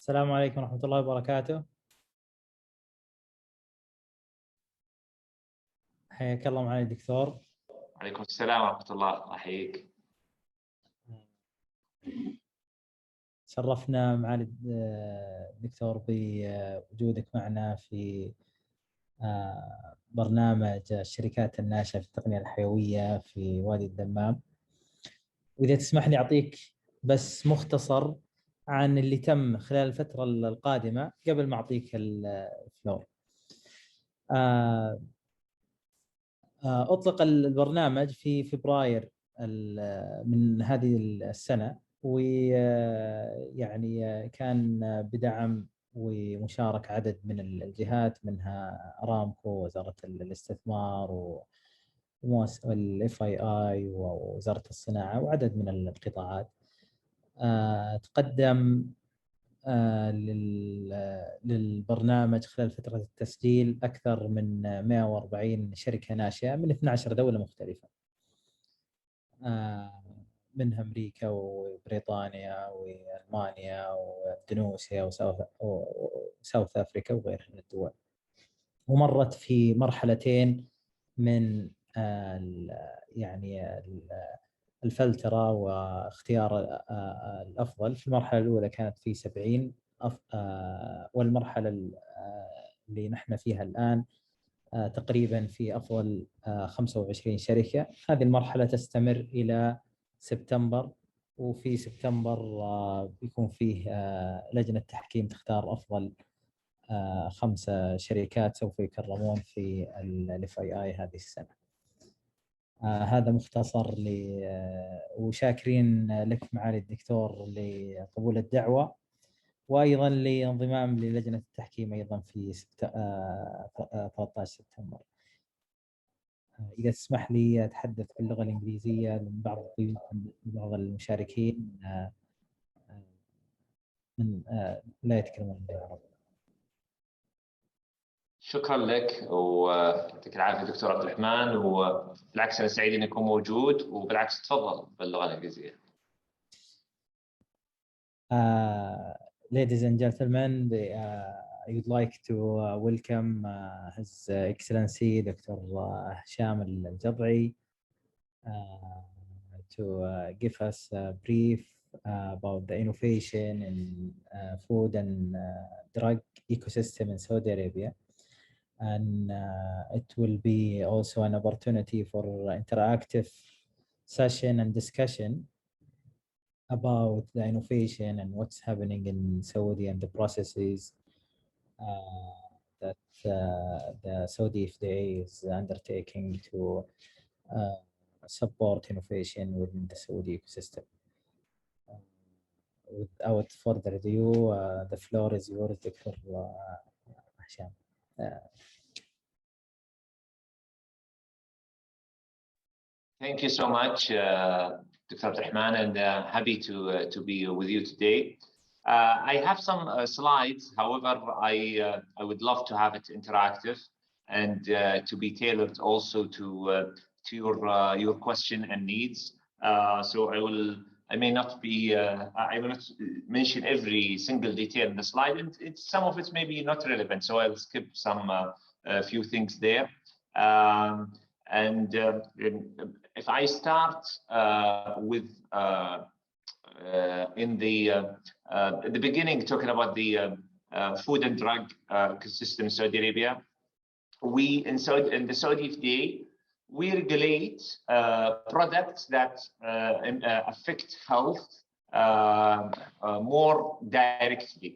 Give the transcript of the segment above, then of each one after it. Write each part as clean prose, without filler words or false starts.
السلام عليكم ورحمة الله وبركاته. حياك الله معالي الدكتور. عليكم السلام ورحمة الله، أحييك. شرفنا معالي الدكتور بوجودك معنا في برنامج الشركات الناشئة في التقنية الحيوية في وادي الدمام. وإذا تسمح لي أعطيك بس مختصر عن اللي تم خلال الفترة القادمة قبل ما أعطيك الفلور. أطلق البرنامج في فبراير من هذه السنة، ويعني كان بدعم ومشاركة عدد من الجهات، منها أرامكو، وزارة الاستثمار، والFII، ووزارة الصناعة، وعدد من القطاعات. تقدم للبرنامج خلال فترة التسجيل أكثر من 140 شركة ناشئة من 12 دولة مختلفة، منها أمريكا وبريطانيا وألمانيا واندونيسيا وساوث أفريقيا وغيرها من الدول. ومرت في مرحلتين من يعني الفلترة واختيار الأفضل. في المرحلة الأولى كانت في 70، والمرحلة اللي نحن فيها الآن تقريبا في أفضل 25 شركة. هذه المرحلة تستمر إلى سبتمبر، وفي سبتمبر بيكون فيه لجنة تحكيم تختار أفضل 5 شركات سوف يكرمون في الFII هذه السنة. هذا مختصر وشاكرين لك معالي الدكتور لقبول الدعوة، وأيضا لانضمام للجنة التحكيم أيضا في 13 سبتمبر. إذا تسمح لي أتحدث باللغة الإنجليزية بعض المشاركين لا يتكلمون بالعربي. شكرا لك ويعطيك العافية دكتور عبد الرحمن، وبالعكس أنا سعيد إني أكون موجود، وبالعكس تفضل باللغة الإنجليزية. Ladies and gentlemen, I would like to welcome His Excellency Dr. Hisham Al-Jad'i to give us a brief about the innovation in food and drug ecosystem in Saudi Arabia. And it will be also an opportunity for interactive session and discussion about the innovation and what's happening in Saudi and the processes that the Saudi SFDA is undertaking to support innovation within the Saudi ecosystem. Without further ado, the floor is yours, Dr. Hisham. Thank you so much, Dr. Abd Rahman, and happy to be with you today. I have some slides. However, I would love to have it interactive and to be tailored also to your question and needs. So I may not be I will not mention every single detail in the slide, and some of it may be not relevant, so I'll skip some few things there. If I start with in the beginning, talking about the food and drug ecosystem in Saudi Arabia, in the Saudi SFDA, we regulate products that affect health more directly,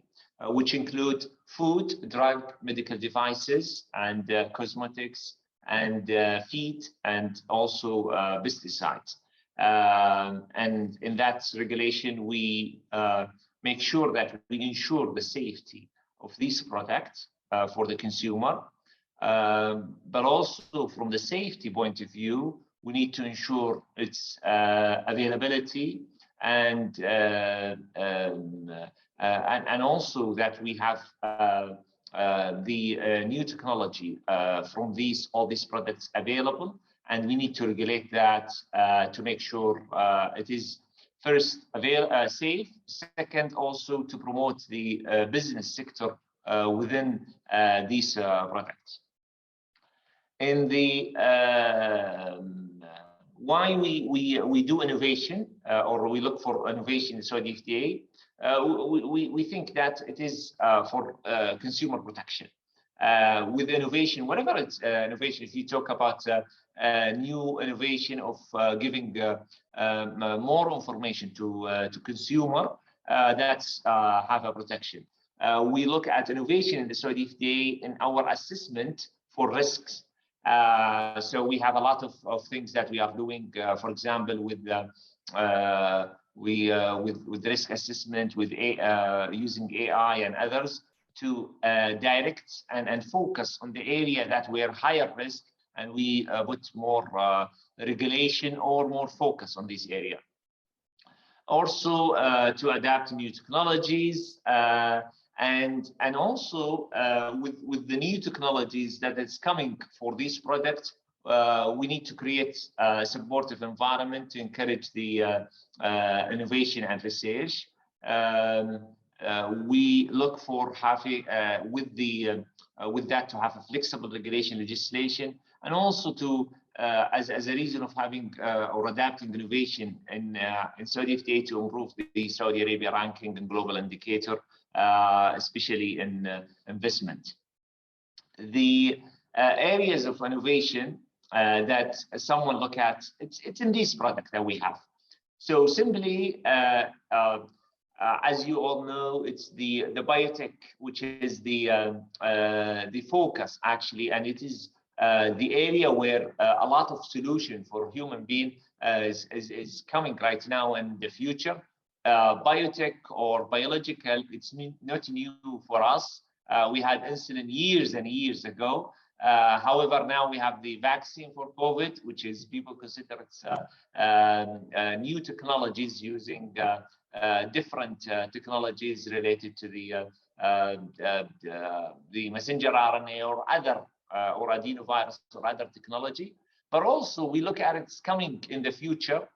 which include food, drug, medical devices, and cosmetics, and feed, and also pesticides. And in that regulation, we make sure that we ensure the safety of these products for the consumer. But also from the safety point of view, we need to ensure its availability, and also that we have the new technology from all these products available, and we need to regulate that to make sure it is first, safe. Second, also to promote the business sector within these products. In the why we do innovation or we look for innovation in Saudi FDA, we think that it is for consumer protection. With innovation, whatever it's innovation, if you talk about new innovation of giving more information to consumer, that's have a protection. We look at innovation in the Saudi FDA in our assessment for risks. So we have a lot of things that we are doing, for example, with risk assessment, with using AI and others to direct and focus on the area that we are higher risk, and we put more regulation or more focus on this area. Also to adapt to new technologies. And also with the new technologies that is coming for these products, we need to create a supportive environment to encourage the innovation and research. We look for having with that to have a flexible regulation legislation, and also to as a reason of having or adapting innovation in Saudi FDA to improve the Saudi Arabia ranking and global indicator, especially in investment. The areas of innovation that someone look at, it's in this product that we have. So simply, as you all know, it's the biotech, which is the focus actually, and it is the area where a lot of solution for human being is coming right now and in the future. Biotech or biological, it's not new for us. We had insulin years and years ago. However, now we have the vaccine for COVID, which is people consider it's new technologies using different technologies related to the messenger RNA or other or adenovirus or other technology. But also we look at it's coming in the future.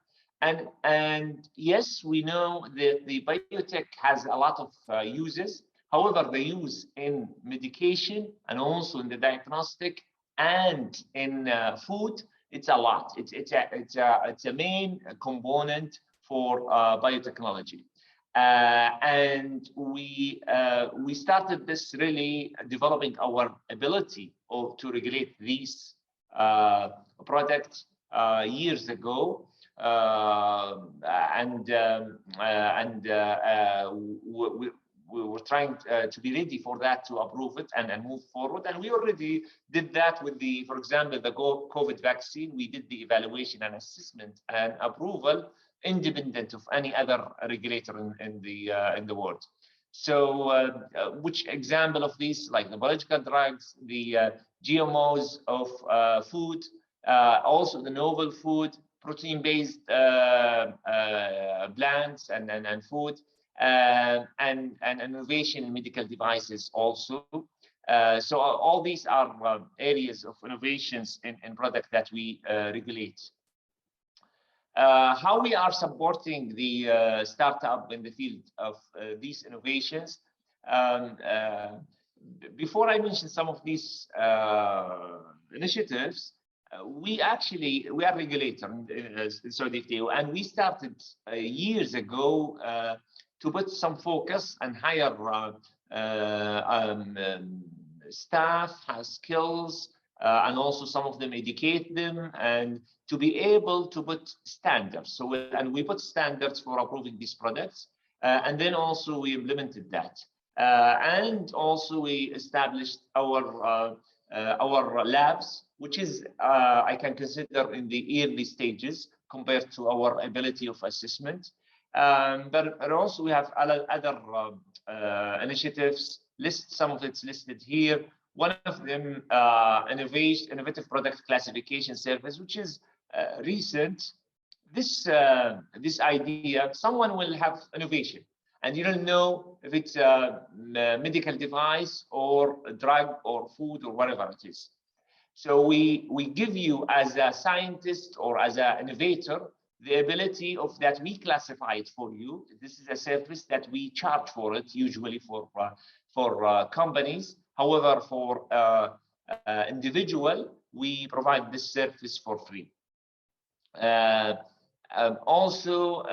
And yes, we know that the biotech has a lot of uses. However, the use in medication and also in the diagnostic and in food, it's a lot. It's a main component for biotechnology. And we started this really developing our ability to regulate these products years ago. We were trying to be ready for that, to approve it and move forward. And we already did that with the, for example, the COVID vaccine. We did the evaluation and assessment and approval independent of any other regulator in the world. So, which example of these, like the biological drugs, the GMOs of food, also the novel food, protein-based plants and food, and innovation in medical devices also. So all these are areas of innovations in product that we regulate. How we are supporting the startup in the field of these innovations. Before I mention some of these initiatives, we are regulator in Saudi FDA, and we started years ago to put some focus and hire staff, has skills, and also some of them educate them, and to be able to put standards. So, and we put standards for approving these products, and then also we implemented that, and also we established our labs, which is I can consider in the early stages compared to our ability of assessment. But also we have other initiatives. Some of it's listed here. One of them, innovative product classification service, which is recent. This idea, someone will have innovation, and you don't know if it's a medical device or a drug or food or whatever it is. So we give you, as a scientist or as an innovator, the ability of that we classify it for you. This is a service that we charge for it, usually for companies. However, for individual, we provide this service for free. Also,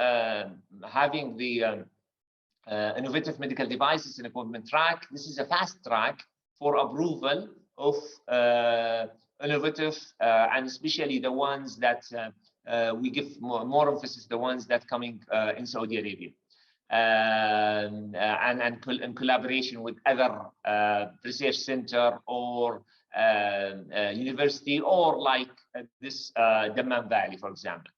having the innovative medical devices and equipment track. This is a fast track for approval of innovative and especially the ones that we give more emphasis, the ones that coming in Saudi Arabia. And in collaboration with other research center or university, or like this Dammam Valley, for example.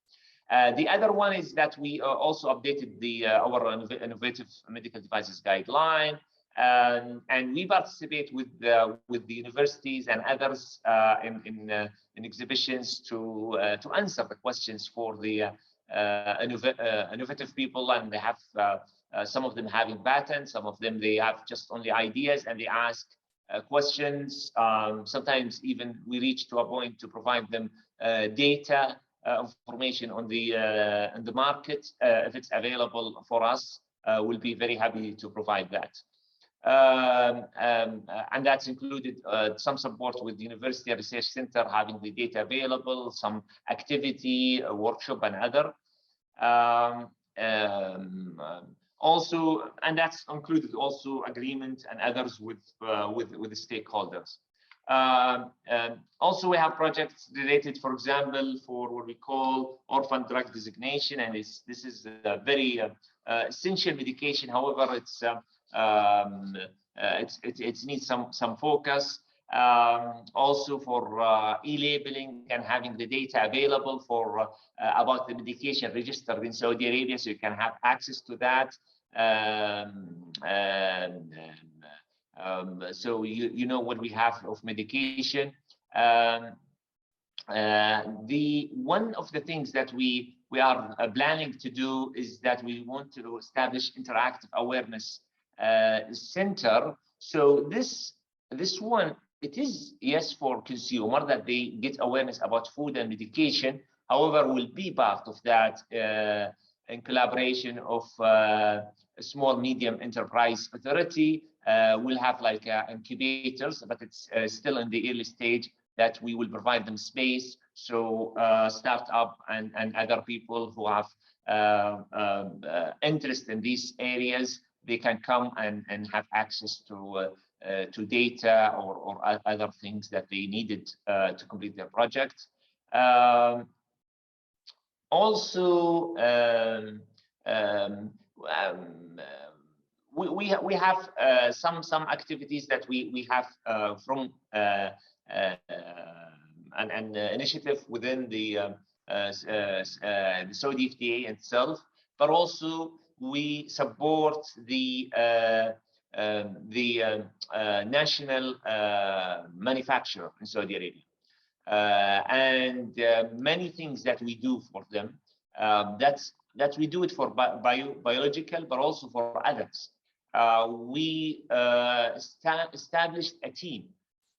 The other one is that we also updated our innovative medical devices guideline, and we participate with the universities and others in exhibitions to answer the questions for the innovative people, and they have some of them having patents, some of them they have just only ideas, and they ask questions. Sometimes even we reach to a point to provide them data. Information on the market, if it's available for us, we'll be very happy to provide that. And that's included some support with the University Research Center, having the data available, some activity, a workshop, and other. Also, and that's included also agreement and others with the stakeholders. Also, we have projects related, for example, for what we call orphan drug designation, and this is a very essential medication. However, it needs some focus. Also for e-labeling and having the data available for about the medication registered in Saudi Arabia, so you can have access to that. So you know what we have of medication. One of the things that we are planning to do is that we want to establish interactive awareness center. So this one, it is, yes, for consumer that they get awareness about food and medication. However, will be part of that in collaboration of a small medium enterprise authority. We'll have like incubators, but it's still in the early stage, that we will provide them space. So startup and other people who have interest in these areas, they can come and have access to data or other things that they needed to complete their project. Also, we have some activities that we have from an initiative within the Saudi SFDA itself, but also we support the national manufacturer in Saudi Arabia, and many things that we do for them. That we do it for biological, but also for others. We established a team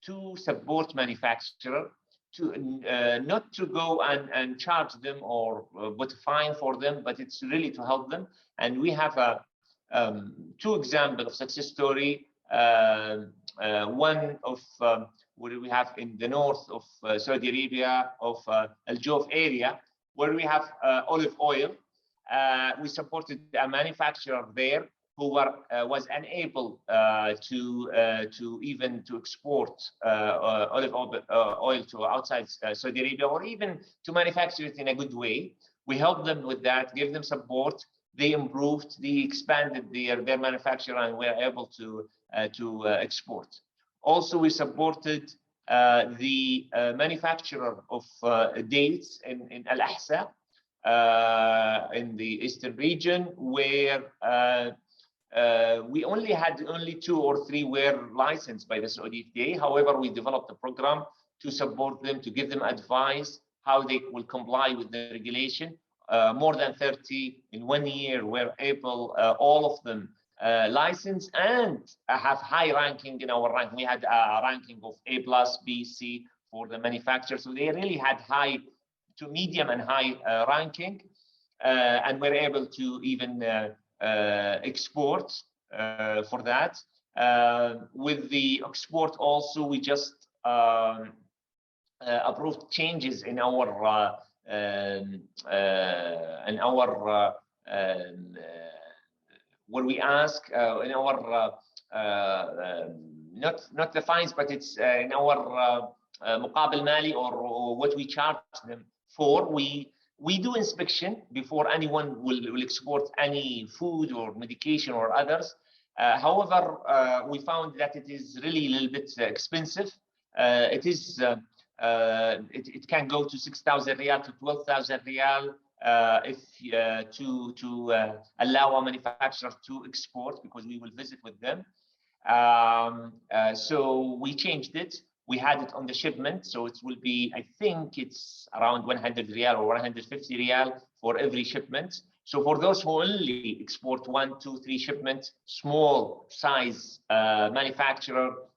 to support manufacturer, to not to go and charge them or put a fine for them, but it's really to help them. And we have two examples of success story. One of what we have in the north of Saudi Arabia, of Al Jawf area, where we have olive oil. We supported a manufacturer there who was unable to even to export olive oil to outside Saudi Arabia, or even to manufacture it in a good way. We helped them with that, gave them support. They improved, they expanded their manufacture, and were able to export. Also, we supported the manufacturer of dates in Al Ahsa, in the eastern region, where we had only 2 or 3 were licensed by the Saudi FDA. However, we developed a program to support them, to give them advice how they will comply with the regulation. More than 30 in 1 year were able, all of them licensed, and have high ranking in our rank. We had a ranking of A+, B, C for the manufacturer. So they really had high to medium and high ranking. and we're able to even export for that. With the export also, we just approved changes in our what we ask in our not the fines, but it's in our مقابل مالي, or what we charge them for. We do inspection before anyone will export any food or medication or others. However, we found that it is really a little bit expensive. It can go to 6,000 riyal to 12,000 riyal to allow a manufacturer to export, because we will visit with them. So we changed it. We had it on the shipment, so it will be, I think it's around 100 riyal or 150 riyal for every shipment. So for those who only export 1, 2, 3 shipments, small size manufacturer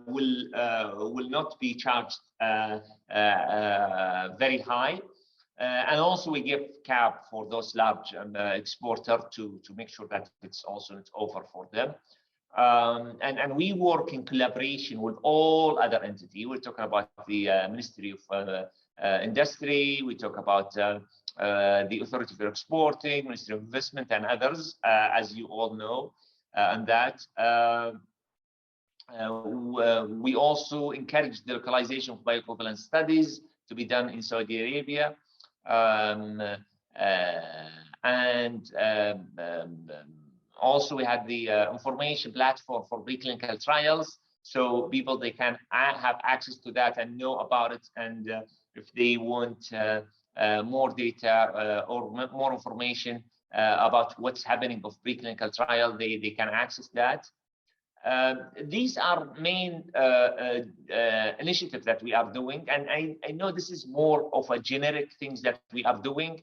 will not be charged very high. And also we give cap for those large exporter to make sure that it's also not over for them. And we work in collaboration with all other entities. We're talking about the Ministry of Industry. We talk about the Authority for Exporting, Ministry of Investment, and others, as you all know. And that we also encourage the localization of bioequivalence studies to be done in Saudi Arabia. Also, we had the information platform for preclinical trials, so people, they can have access to that and know about it. And if they want more data or more information about what's happening of preclinical trial, they can access that. These are main initiatives that we are doing, and I know this is more of a generic things that we are doing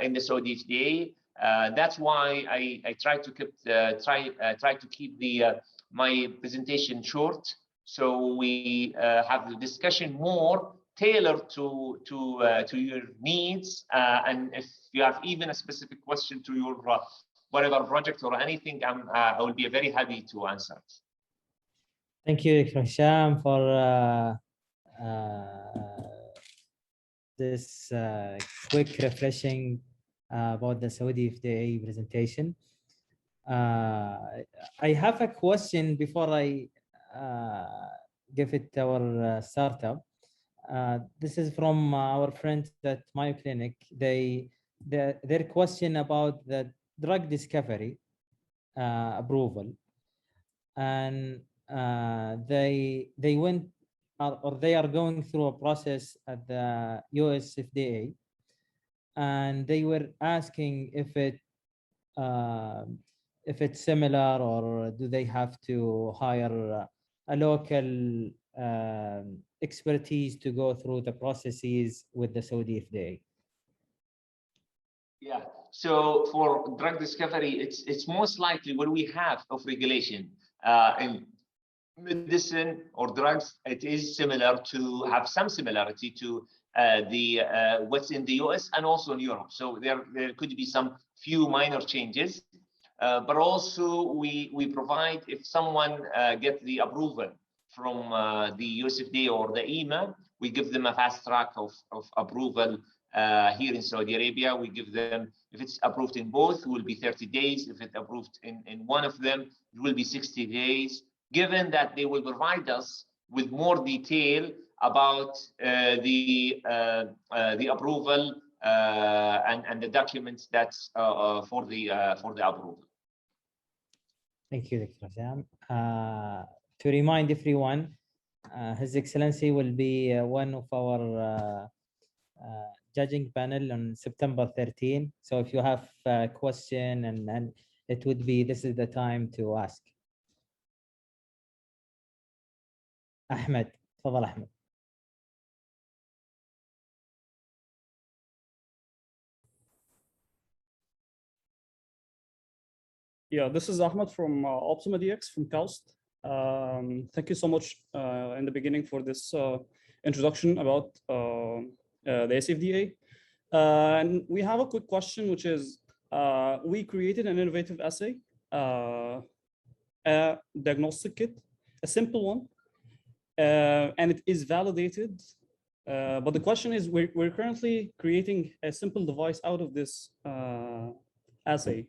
in the Saudi SFDA. That's why I try to keep my presentation short, so we have the discussion more tailored to your needs. And if you have even a specific question to your whatever project or anything, I will be very happy to answer it. Thank you, Dr. Hisham, for this quick refreshing about the Saudi SFDA presentation. I have a question before I give it to our startup. This is from our friends at Mayo Clinic. Their question about the drug discovery approval, and they went or they are going through a process at the US FDA, and they were asking if it's similar, or do they have to hire a local expertise to go through the processes with the Saudi FDA? Yeah, so for drug discovery, it's most likely what we have of regulation in medicine or drugs. It is similar to have some similarity to what's in the US and also in Europe. So there could be some few minor changes, but also we provide, if someone gets the approval from the USFDA or the EMA, we give them a fast track of approval. Here in Saudi Arabia, we give them, if it's approved in both, it will be 30 days. If it's approved in one of them, it will be 60 days, given that they will provide us with more detail about the approval and the documents that's for the approval. Thank you, Dr. Hisham. To remind everyone, His Excellency will be one of our judging panel on September 13. So if you have a question, and it would be, this is the time to ask. Ahmed, تفضل Ahmed. Yeah, this is Ahmed from Optima DX from KAUST. Thank you so much in the beginning for this introduction about the SFDA. And we have a quick question, which is, we created an innovative assay, a diagnostic kit, a simple one, and it is validated. But the question is, we're currently creating a simple device out of this assay.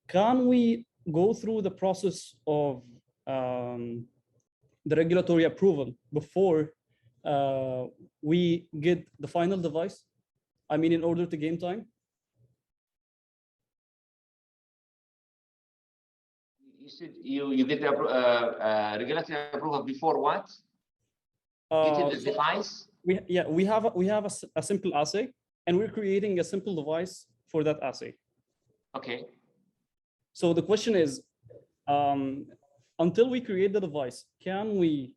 Can we go through the process of the regulatory approval before we get the final device? I mean, in order to gain time? You said you get the regulatory approval before what? Getting the device? We have a simple assay, and we're creating a simple device for that assay. Okay. So the question is, until we create the device, can we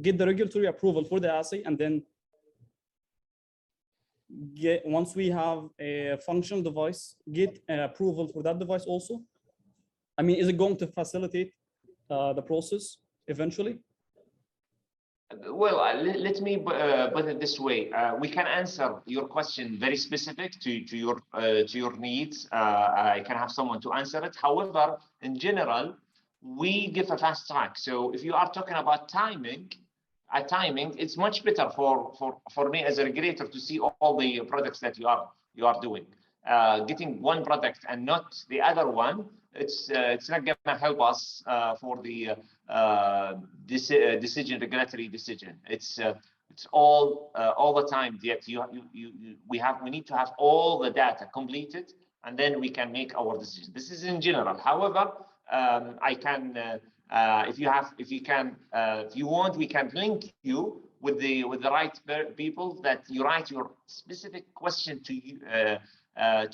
get the regulatory approval for the assay, and then once we have a functional device, get approval for that device also? I mean, is it going to facilitate the process eventually? Well, let me put it this way. We can answer your question very specific to your needs. I can have someone to answer it. However, in general, we give a fast track. So if you are talking about timing, it's much better for me as a regulator to see all the products that you are doing. Getting one product and not the other one, it's not going to help us for the regulatory decision. It's all the time that we need to have all the data completed, and then we can make our decision. This is in general. However, I can if you want, we can link you with the right people that you write your specific question to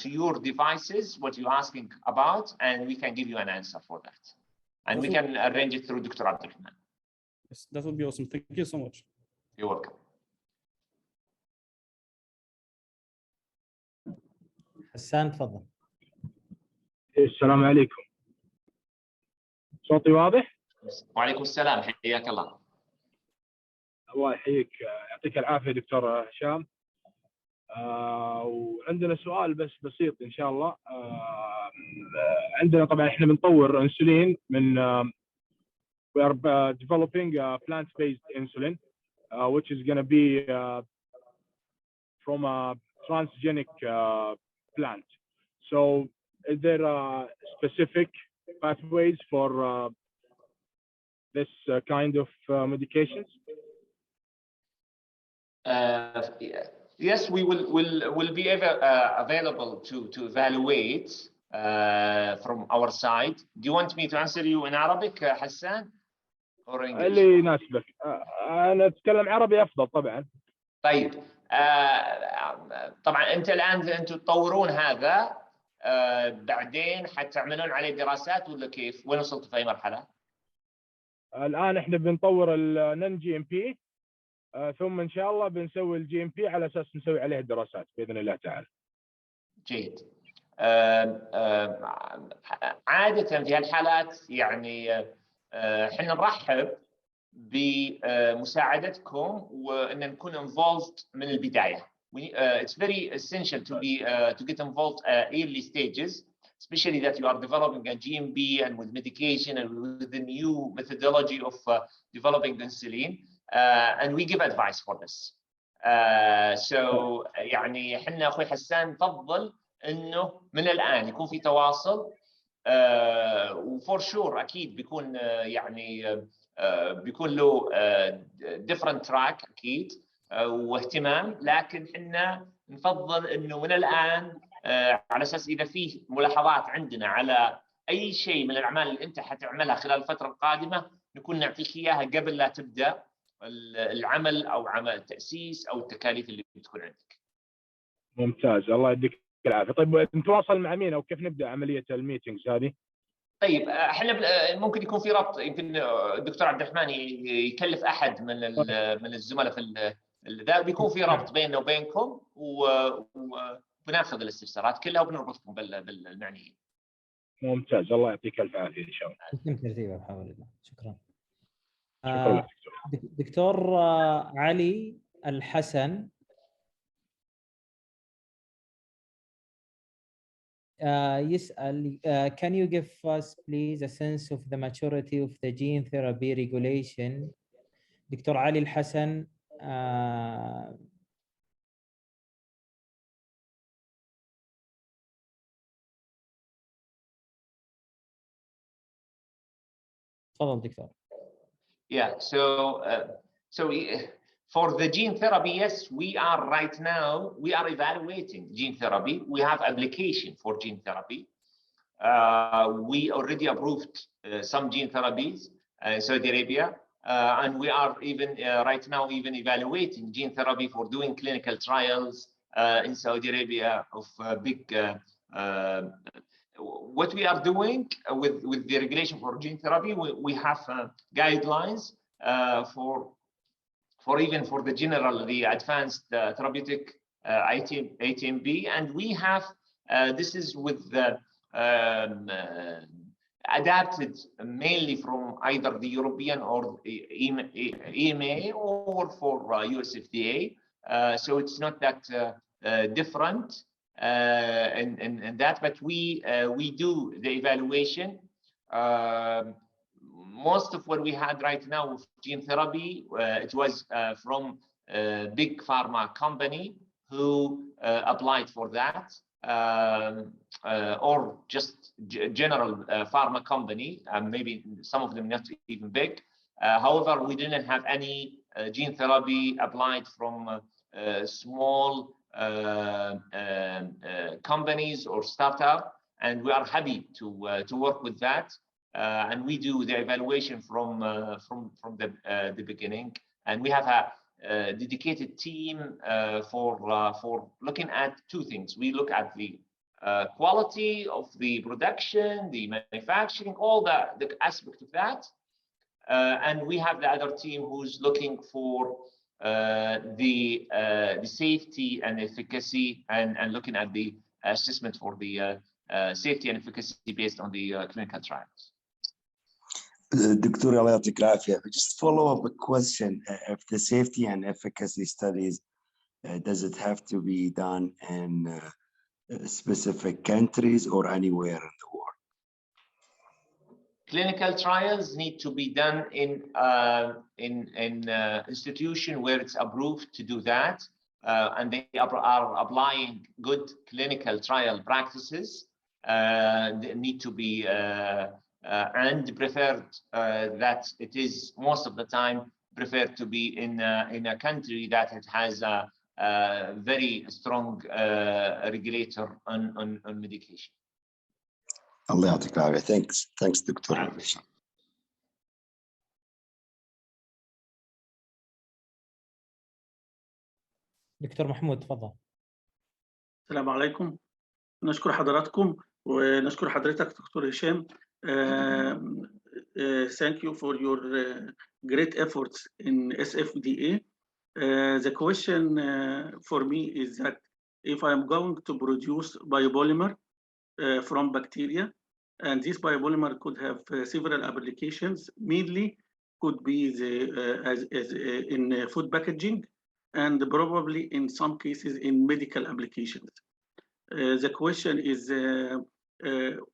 your devices, what you're asking about, and we can give you an answer for that. And we can arrange it through Dr. Abdulrahman. Yes, that would be awesome. Thank you so much. You're welcome. حسان تفضل. السلام عليكم. صوتي واضح؟ وعليكم السلام، حياك الله. الله يحييك، يعطيك العافية دكتور هشام. وعندنا سؤال بس بسيط إن شاء الله. عندنا طبعا إحنا بنطور أنسولين من we are developing a plant-based insulin which is going to be from a transgenic plant. So is there specific pathways for this kind of medications? Yes, we will be available to evaluate from our side. Do you want me to answer you in Arabic, Hassan, or English? اللي يناسبك. أنا أتكلم عربي أفضل طبعا. طيب، طبعا أنتم تطورون هذا، بعدين حتعملون عليه دراسات ولا كيف؟ وين وصلتوا في أي مرحلة؟ الآن إحنا بنطور النون جي ام بي، ثم إن شاء الله بنسوي الجي ام بي على أساس نسوي عليه الدراسات بإذن الله تعالى. جيد. عادة في هالحالات يعني احنا نرحب بمساعدتكم وان نكون involved من البداية. It's very essential to get involved early stages, especially that you are developing a GMP and with medication and with the new methodology of developing insulin, and we give advice for this. So يعني احنا اخوي حسان نفضل انه من الان يكون في تواصل، وفور شور اكيد بيكون يعني بيكون له different track اكيد واهتمام، لكن احنا نفضل انه من الان على اساس اذا فيه ملاحظات عندنا على اي شيء من الاعمال اللي انت حتعملها خلال الفتره القادمه نكون نعطيك اياها قبل لا تبدا العمل او عمل التاسيس او التكاليف اللي بتكون عندك. ممتاز، الله يديك العافيه. طيب نتواصل مع مين او كيف نبدا عمليه الميتينجز هذه؟ طيب احنا ممكن يكون في ربط، يمكن الدكتور عبد الرحمن يكلف احد من الزملاء في ذا، بيكون في ربط بيننا وبينكم وبناخذ الاستفسارات كلها وبنربطكم بالمعنيين. ممتاز، الله يعطيك الف عافيه ان شاء الله. يتم ترتيبه بحول الله. شكرا. شكرا دكتور علي الحسن يسأل can you give us please a sense of the maturity of the gene therapy regulation دكتور علي الحسن تفضل دكتور. Yeah, for the gene therapy, yes, we are right now, we are evaluating gene therapy. We have application for gene therapy. We already approved some gene therapies in Saudi Arabia, and we are even right now even evaluating gene therapy for doing clinical trials in Saudi Arabia of big. What we are doing with the regulation for gene therapy, we have guidelines for even for the general, the advanced therapeutic ATMP, and we have this is with the adapted mainly from either the European or EMA or for USFDA, so it's not that different. And that, but we do the evaluation. Most of what we had right now with gene therapy, it was from a big pharma company who applied for that, or just general pharma company, maybe some of them not even big. However, we didn't have any gene therapy applied from small companies or startup, and we are happy to work with that, and we do the evaluation from the beginning, and we have a dedicated team for looking at two things. We look at the quality of the production, the manufacturing, all the aspect of that, and we have the other team who's looking for the safety and efficacy, and looking at the assessment for the safety and efficacy based on the clinical trials. Dr. Allah يعطيك العافية. Just follow up a question. If the safety and efficacy studies, does it have to be done in specific countries or anywhere in the world? Clinical trials need to be done in institution where it's approved to do that, and they are applying good clinical trial practices. They need to be and preferred that it is most of the time preferred to be in a country that it has a very strong regulator on medication. الله يعطيك العافية. Thanks دكتور. دكتور محمود تفضل. السلام عليكم. نشكر حضراتكم ونشكر حضرتك دكتور هشام. Thank you for your great efforts in SFDA. The question for me is that if I am going to produce biopolymer from bacteria, and this biopolymer could have several applications, mainly could be in food packaging, and probably in some cases in medical applications. The question is,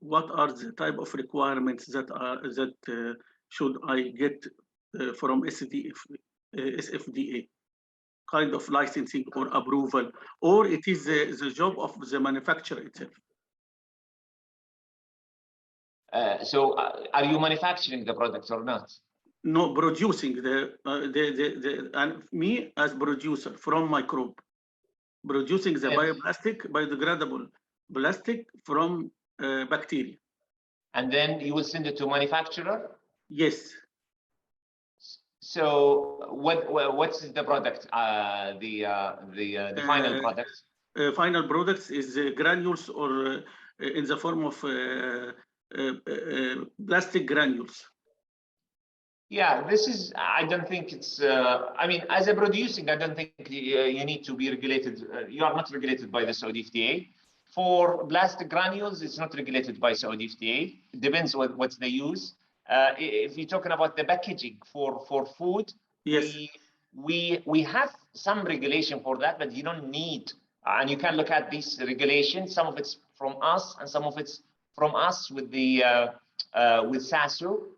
what are the type of requirements that should I get from SFDA? Kind of licensing or approval, or it is the job of the manufacturer itself? So are you manufacturing the product or not? No, producing and me as producer from microbe, producing the bioplastic, biodegradable plastic from bacteria. And then you will send it to manufacturer? Yes. So what's the product? The final product? Final products is granules, or in the form of plastic granules. Yeah, this is, I don't think it's, I mean, as a producing, I don't think you need to be regulated. You are not regulated by the Saudi FDA. For plastic granules, it's not regulated by Saudi FDA. It depends what they use. If you're talking about the packaging for food, yes, we have some regulation for that, but you don't need and you can look at these regulations. Some of it's from us, and some of it's from us with the with SASO,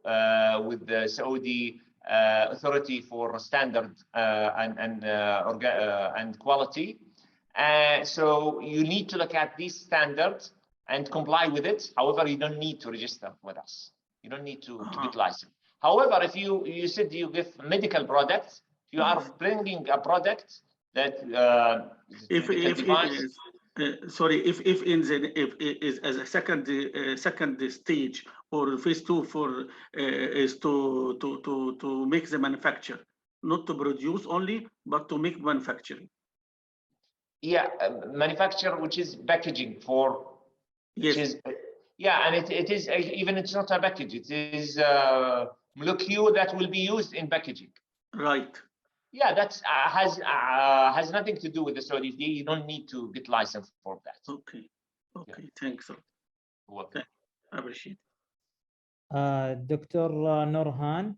with the Saudi Authority for Standard and Quality. So you need to look at these standards and comply with it. However, you don't need to register with us. You don't need to get licensed. However, if you said you give medical products, you are bringing a product that if is as a second stage or phase 2 for is to make the manufacture, not to produce only, but to make manufacturing. Yeah, manufacture, which is packaging for. Yes. Which is, yeah, and it is even it's not a package. It is a molecule that will be used in packaging. Right. Yeah, that has nothing to do with the Saudi FDA. You don't need to get licensed for that. Okay. Okay. Yeah. Thanks. Welcome. I appreciate it. Dr. Nurhan.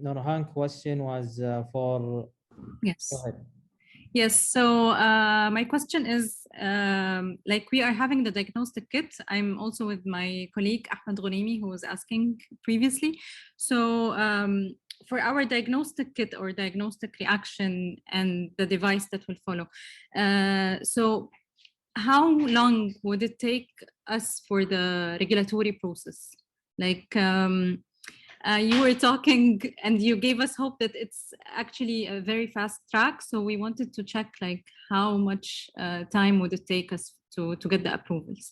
Nurhan question was for. Yes. Go ahead. Yes, so my question is, like we are having the diagnostic kit. I'm also with my colleague Ahmed Ghonaimi, who was asking previously. So for our diagnostic kit or diagnostic reaction and the device that will follow, so how long would it take us for the regulatory process? Like, you were talking and you gave us hope that it's actually a very fast track. So we wanted to check like how much time would it take us to get the approvals?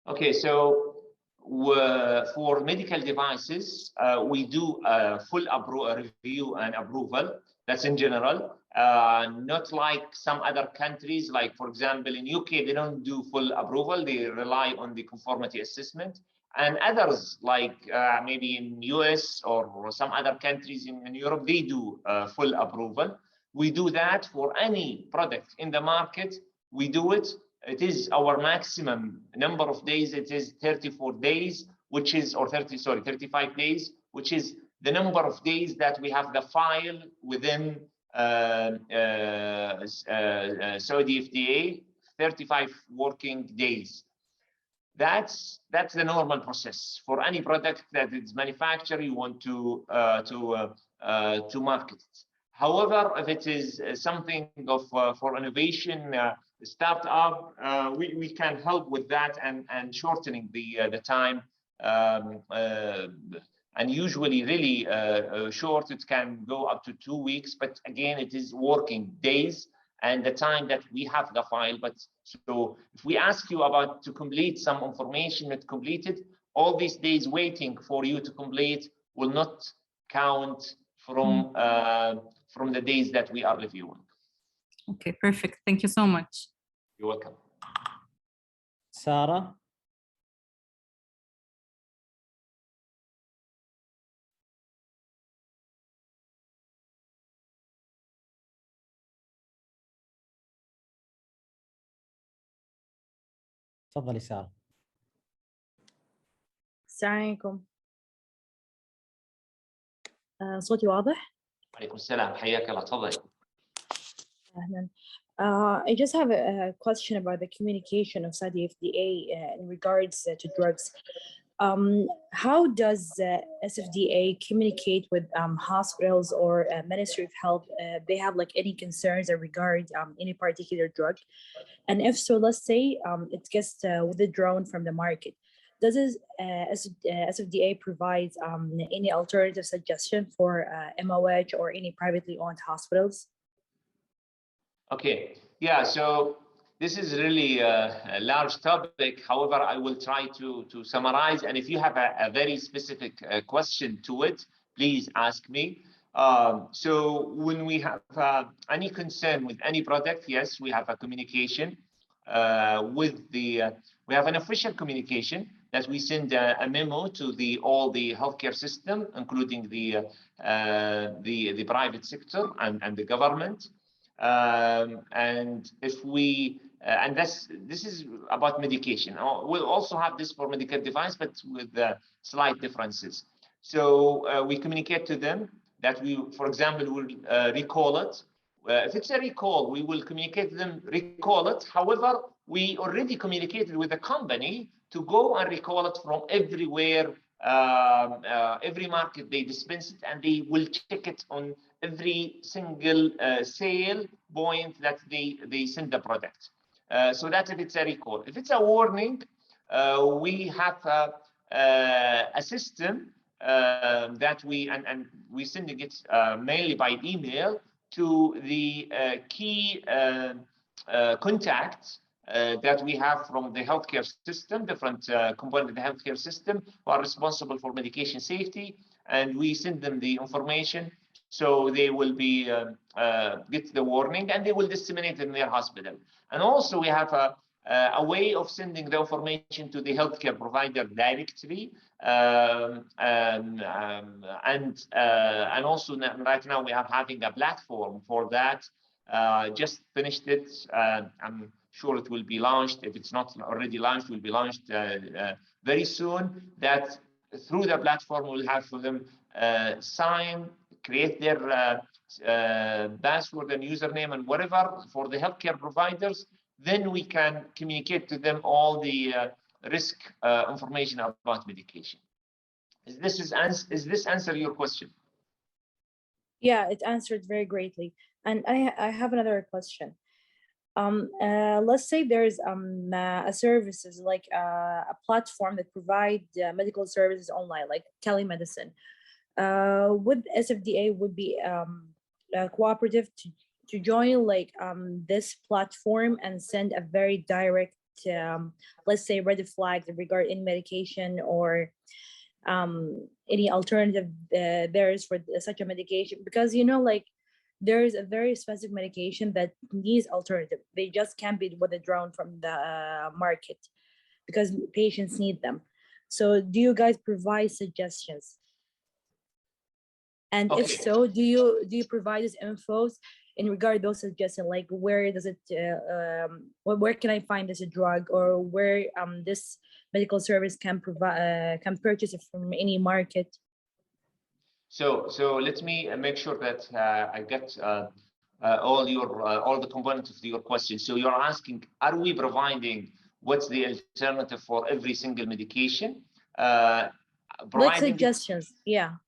Okay, so for medical devices, we do a full review and approval. That's in general, not like some other countries, like for example, in UK, they don't do full approval. They rely on the conformity assessment. And others, like maybe in US or some other countries in Europe, they do full approval. We do that for any product in the market. We do it. It is our maximum number of days. It is 34 days, which is, or 35 days, which is the number of days that we have the file within Saudi FDA, 35 working days. That's the normal process for any product that is manufactured. You want to market it. However, if it is something of for innovation startup, we can help with that and shortening the time. And usually, really short. It can go up to 2 weeks. But again, it is working days and the time that we have the file. But so if we ask you about to complete some information not completed, all these days waiting for you to complete will not count from the days that we are reviewing. Okay, perfect. Thank you so much. You're welcome. Sarah. تفضلي سارة. السلام عليكم. صوتي واضح؟ وعليكم السلام. حياك الله. تفضلي. أهلا. I just have a question about the communication of Saudi FDA in regards to drugs. How does SFDA communicate with hospitals or Ministry of Health? They have like any concerns in regard any particular drug? And if so, let's say it gets withdrawn from the market. Does SFDA provide any alternative suggestion for MOH or any privately owned hospitals? Okay, yeah, so this is really a large topic. However, I will try to summarize. And if you have a very specific question to it, please ask me. So when we have any concern with any product, yes, we have a communication with the, we have an official communication that we send a memo to all the healthcare system, including the private sector and the government. And if we, and this is about medication. We'll also have this for medical device, but with slight differences. So we communicate to them that we, for example, will recall it. If it's a recall, we will communicate to them, recall it. However, we already communicated with the company to go and recall it from everywhere, every market they dispense it, and they will check it on every single sale point that they send the product. So that's if it's a recall. If it's a warning, we have a system that we sending it mainly by email to the key contacts that we have from the healthcare system, different components of the healthcare system who are responsible for medication safety, and we send them the information so they will be get the warning and they will disseminate it in their hospital. And also we have a way of sending the information to the healthcare provider directly, and also right now we are having a platform for that. Just finished it. I'm sure it will be launched. If it's not already launched, it will be launched very soon. That through the platform we'll have for them sign, create their password and username and whatever for the healthcare providers. Then we can communicate to them all the risk information about medication. Is this answer your question? Yeah, it answered very greatly. And I have another question. Let's say there's a services like a platform that provide medical services online, like telemedicine. Would SFDA would be cooperative to join like this platform and send a very direct, let's say, red flags regarding medication or any alternative there is for such a medication? Because like there is a very specific medication that needs alternative. They just can't be withdrawn from the market because patients need them. So do you guys provide suggestions? And Okay. if so, do you provide us infos in regard to those suggestions, like where does it where can I find this drug, or where this medical service can provide can purchase it from any market? So let me make sure that I get all the components of your question. So you're asking, are we providing what's the alternative for every single medication? Like suggestions, yeah.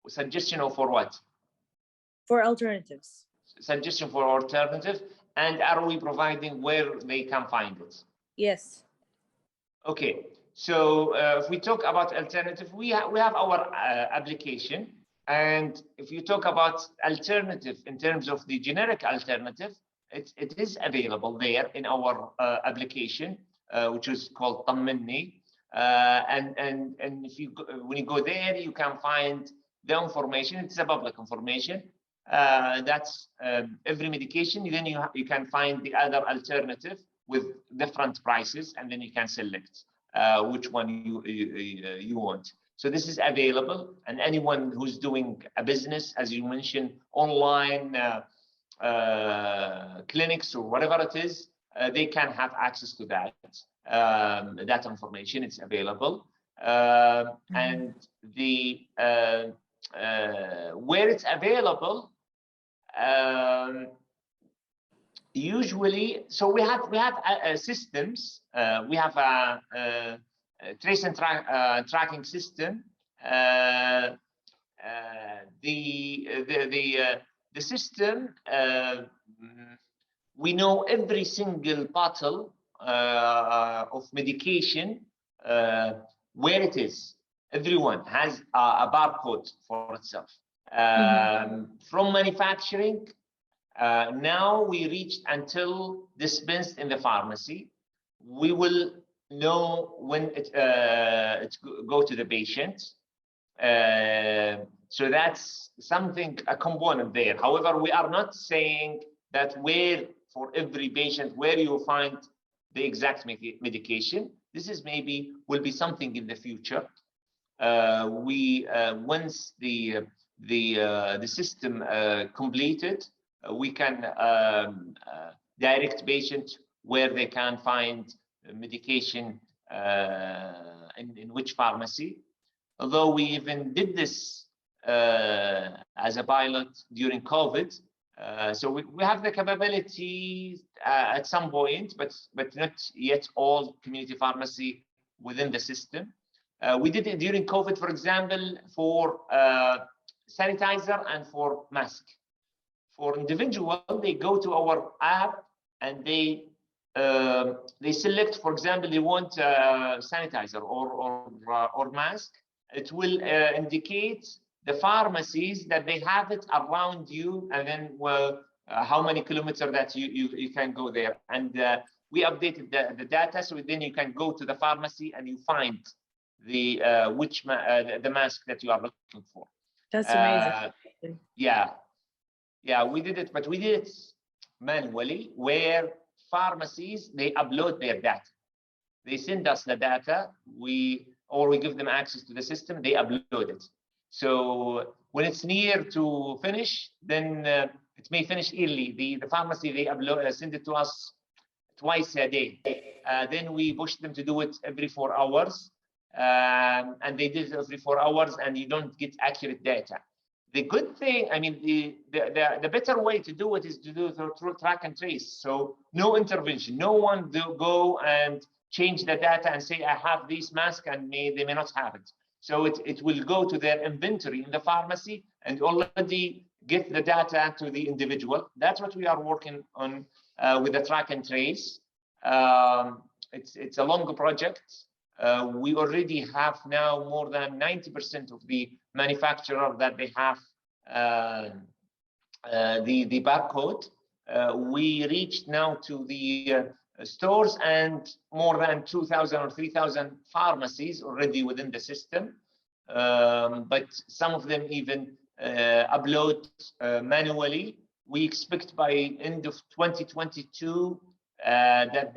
Suggestion or for what? For alternatives. Suggestion for alternative, and are we providing where they can find it? Yes. Okay. So if we talk about alternative, we have our application, and if you talk about alternative in terms of the generic alternative, it is available there in our application, which is called Dammam. And if you when you go there, you can find the information. It's a public information. That's every medication. Then you can find the other alternative with different prices, and then you can select which one you want. So this is available, and anyone who's doing a business, as you mentioned, online clinics or whatever it is, they can have access to that that information. It's available, and the where it's available. Usually, so we have systems. We have a trace and tracking system. The system, we know every single bottle of medication where it is. Everyone has a barcode for itself. From manufacturing. Now we reached until dispensed in the pharmacy. We will know when it go to the patient. So that's something, a component there. However, we are not saying that where for every patient where you find the exact medication. This is maybe will be something in the future. Once the system completed, we can direct patients where they can find medication in which pharmacy. Although we even did this as a pilot during COVID. So we have the capability at some point, but not yet all community pharmacy within the system. We did it during COVID, for example, for sanitizer and for mask. For individual, they go to our app and they select, for example, they want sanitizer or mask. It will indicate the pharmacies that they have it around you, and then how many kilometers that you can go there. And we updated the data, so then you can go to the pharmacy and you find the the mask that you are looking for. That's amazing. Yeah, we did it, but we did it manually, where pharmacies, they upload their data. They send us the data, or we give them access to the system, they upload it. So when it's near to finish, then it may finish early. The pharmacy, they send it to us twice a day. Then we push them to do it every 4 hours. And they did it every 4 hours, and you don't get accurate data. The good thing, I mean, the better way to do it is to do it through track and trace. So no intervention, no one go and change the data and say, I have this mask, and they may not have it. So it will go to their inventory in the pharmacy and already get the data to the individual. That's what we are working on with the track and trace. It's a longer project. We already have now more than 90% of the manufacturer that they have the barcode. We reached now to the stores and more than 2,000 or 3,000 pharmacies already within the system. But some of them even upload manually. We expect by end of 2022 that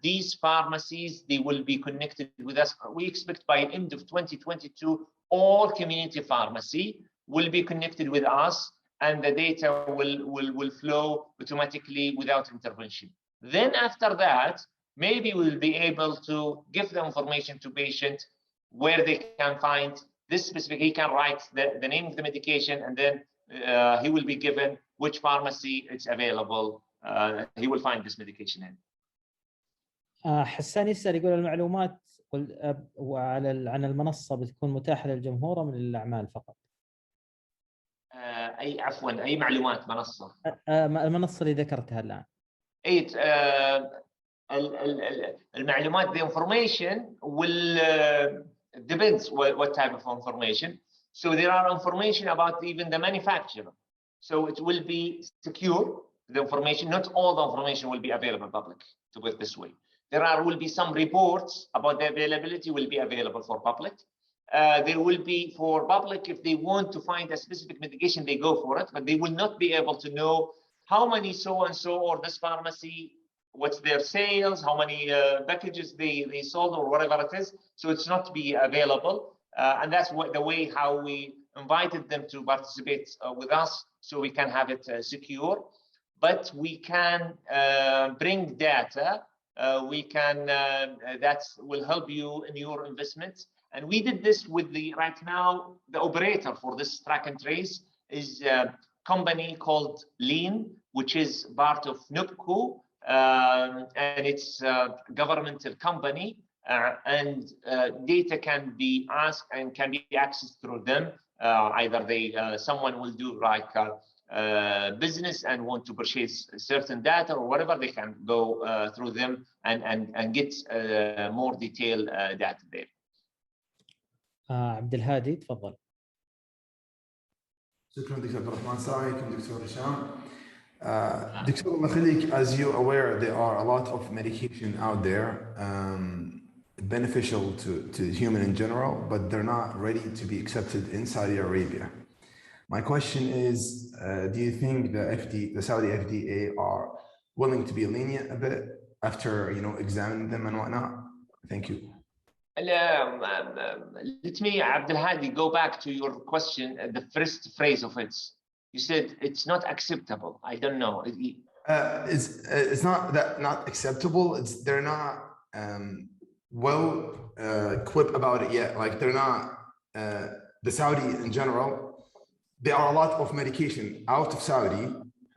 these pharmacies, they will be connected with us. We expect by end of 2022, all community pharmacy will be connected with us, and the data will flow automatically without intervention. Then after that, maybe we'll be able to give the information to patient where they can find this specific, he can write the name of the medication, and then he will be given which pharmacy it's available. He will find this medication in. حسان يسأل يقول المعلومات عن المنصة بتكون متاحة للجمهور من الأعمال فقط. عفوا أي معلومات منصة؟ المنصة اللي ذكرتها الآن. المعلومات, the information will depends what type of information. So there are information about even the manufacturer. So it will be secure. The information, not all the information will be available public, to put it this way. There will be some reports about the availability will be available for public. There will be for public, if they want to find a specific medication, they go for it, but they will not be able to know how many so-and-so or this pharmacy, what's their sales, how many packages they sold or whatever it is. So it's not be available. And that's the way how we invited them to participate with us, so we can have it secure. But we can bring data. We can that will help you in your investments. And we did this with right now, the operator for this track and trace is a company called Lean, which is part of NUPCO, and it's a governmental company, and data can be asked and can be accessed through them. Either someone will do like business and want to purchase certain data or whatever, they can go through them and get more detailed data there. عبد الهادي تفضل. شكرا دكتور عبد الرحمن. السلام عليكم دكتور هشام. دكتور الله يخليك, as you're aware, there are a lot of medication out there beneficial to human in general, but they're not ready to be accepted in Saudi Arabia. My question is, do you think the Saudi FDA are willing to be lenient a bit after examining them and whatnot? Thank you. Let me, Abdul Hadi, go back to your question, the first phrase of it. You said it's not acceptable. I don't know. It's not that not acceptable. It's they're not well equipped about it yet. Like they're not the Saudi in general. there are a lot of medication out of Saudi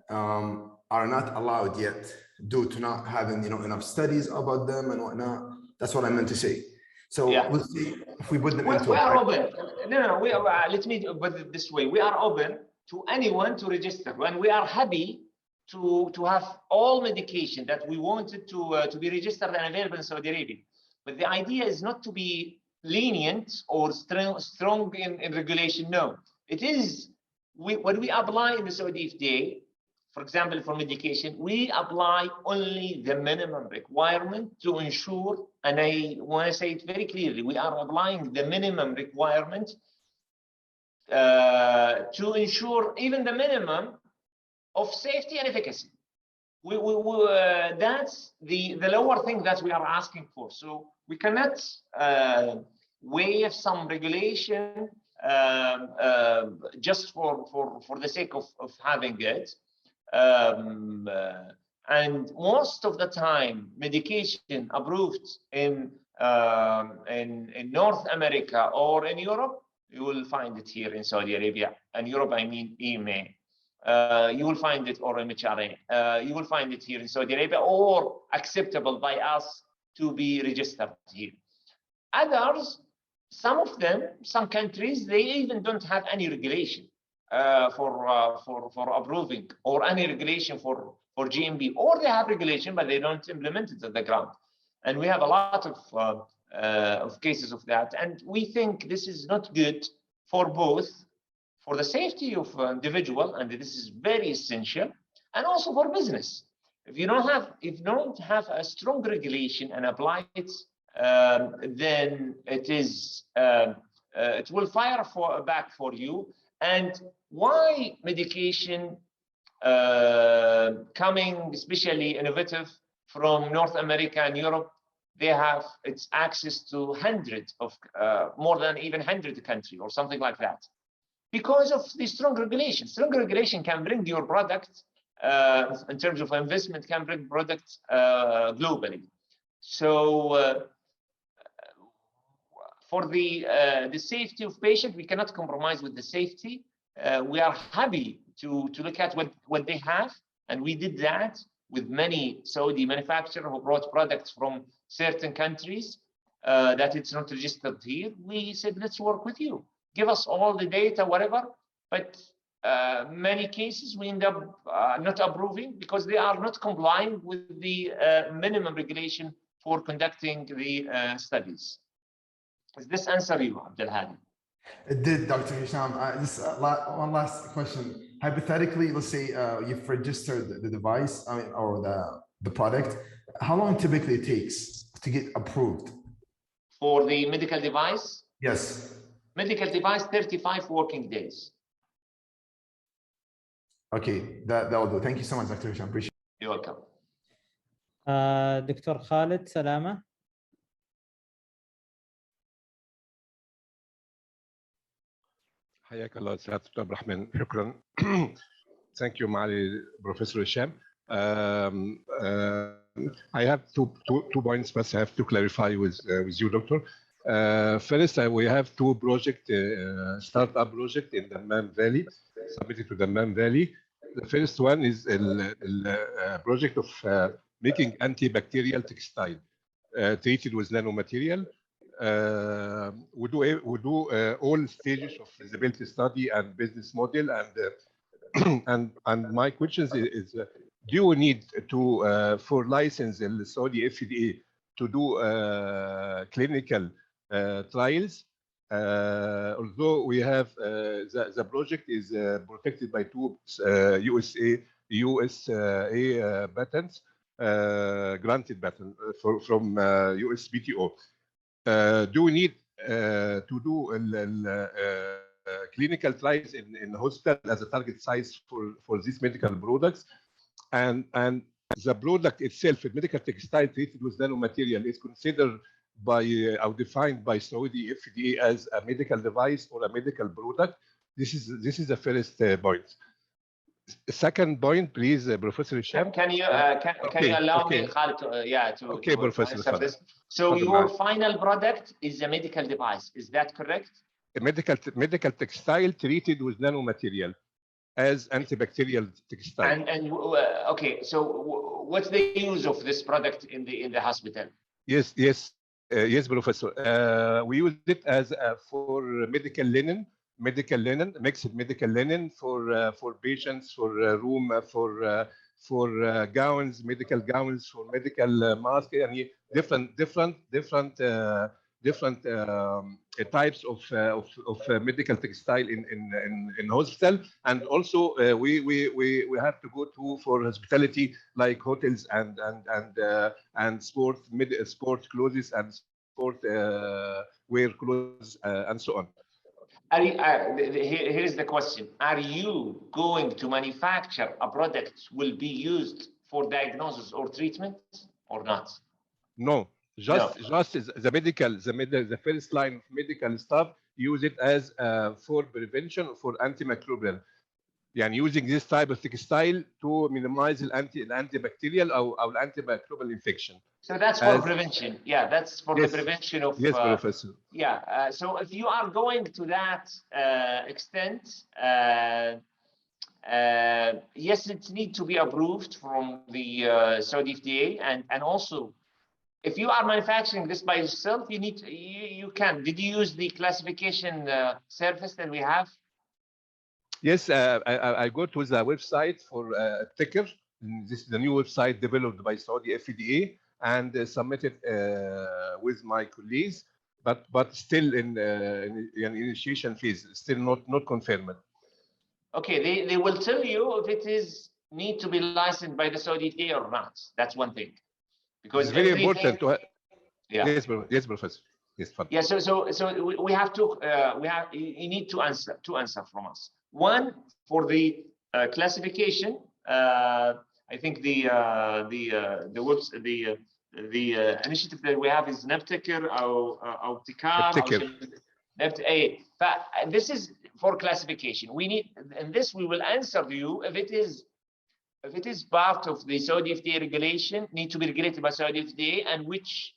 are not allowed yet due to not having enough studies about them and whatnot. That's what I meant to say. So we'll see if we put them into. We are open. No. We are. Let me put it this way: we are open to anyone to register, and we are happy to have all medication that we wanted to be registered and available in Saudi Arabia. But the idea is not to be lenient or strong in regulation. No, it is when we apply in the Saudi FDA, for example, for medication, we apply only the minimum requirement to ensure, and I want to say it very clearly, we are applying the minimum requirement to ensure even the minimum of safety and efficacy. That's the lower thing that we are asking for. So we cannot waive some regulation just for the sake of having it. And most of the time, medication approved in North America or in Europe, you will find it here in Saudi Arabia. And Europe, I mean EMA. You will find it, or MHRA. You will find it here in Saudi Arabia, or acceptable by us to be registered here. Others, some of them, some countries, they even don't have any regulation for approving, or any regulation for GMB, or they have regulation but they don't implement it at the ground. And we have a lot of cases of that. And we think this is not good for both, for the safety of individual, and this is very essential, and also for business. If you don't have a strong regulation and apply it, then it will fire back for you. And why medication coming, especially innovative, from North America and Europe, they have its access to hundreds of, more than even 100 countries or something like that, because of the strong regulation. Strong regulation can bring your product, in terms of investment, can bring products globally. So for the safety of patient, we cannot compromise with the safety. We are happy to look at what they have, and we did that with many Saudi manufacturers who brought products from certain countries that it's not registered here. We said, let's work with you. Give us all the data, whatever. But many cases we end up not approving because they are not complying with the minimum regulation for conducting the studies. Does this answer you, Abdelhadi? It did, Dr. Hisham. Just one last question. Hypothetically, let's say you've registered the device, or the product. How long typically it takes to get approved? For the medical device? Yes. Medical device, 35 working days. Okay, that will do. Thank you so much, Dr. Hisham. Appreciate it. You're welcome. دكتور خالد سلامة. حياك الله سعادة الدكتور عبد الرحمن. شكرا. Thank you, معالي Professor Hisham. I have two points, but I have to clarify with you, Doctor. First, we have two projects, startup project in Dammam Valley, submitted to Dammam Valley. The first one is a project of making antibacterial textile treated with nanomaterial. We do all stages of feasibility study and business model, and my question is do you need to for license in the Saudi FDA to do clinical trials? Although we have the project is protected by two USA patents, granted patent from USPTO. Do we need to do clinical trials in hospital as a target size for these medical products? And the product itself, a medical textile treated with nanomaterial, is considered by or defined by Saudi FDA as a medical device or a medical product. This is the first point. Second point, please, Professor Hisham. Can you allow me, Khalid, to Professor. answer this? So your final product is a medical device. Is that correct? a medical textile treated with nanomaterial as antibacterial textile. Okay, so what's the use of this product in the hospital? Yes, Professor. We use it as for medical linen, mixed medical linen for patients, for room, for gowns, medical gowns, for medical masks, and different types of medical textile in hospital. And also we have to go to for hospitality, like hotels and sport clothes and sport wear clothes and so on. Here's the question: are you going to manufacture a product will be used for diagnosis or treatment or not? No. Just the first line of medical stuff, use it as for prevention, for antimicrobial. يعني using this type of textile to minimize the antibacterial or antimicrobial infection. So that's for prevention. Yeah, that's for the prevention of. Yes, Professor. Yeah. So if you are going to that extent, yes, it needs to be approved from the Saudi FDA, and also, if you are manufacturing this by yourself, you can. Did you use the classification service that we have? Yes, I go to the website for Ticker. This is the new website developed by Saudi FDA and submitted with my colleagues, but still in an initiation phase, still not confirmed. Okay, they will tell you if it is need to be licensed by the Saudi FDA or not. That's one thing. Because it's very important to have. Yeah. Yes, Professor. Yes, fine. Yeah. So we have to you need to answer from us. One, for the classification. I think the initiative that we have is Neptiker or Tikar. This is for classification. We need, and this we will answer you if it is part of the Saudi FDA regulation, need to be regulated by Saudi FDA, and which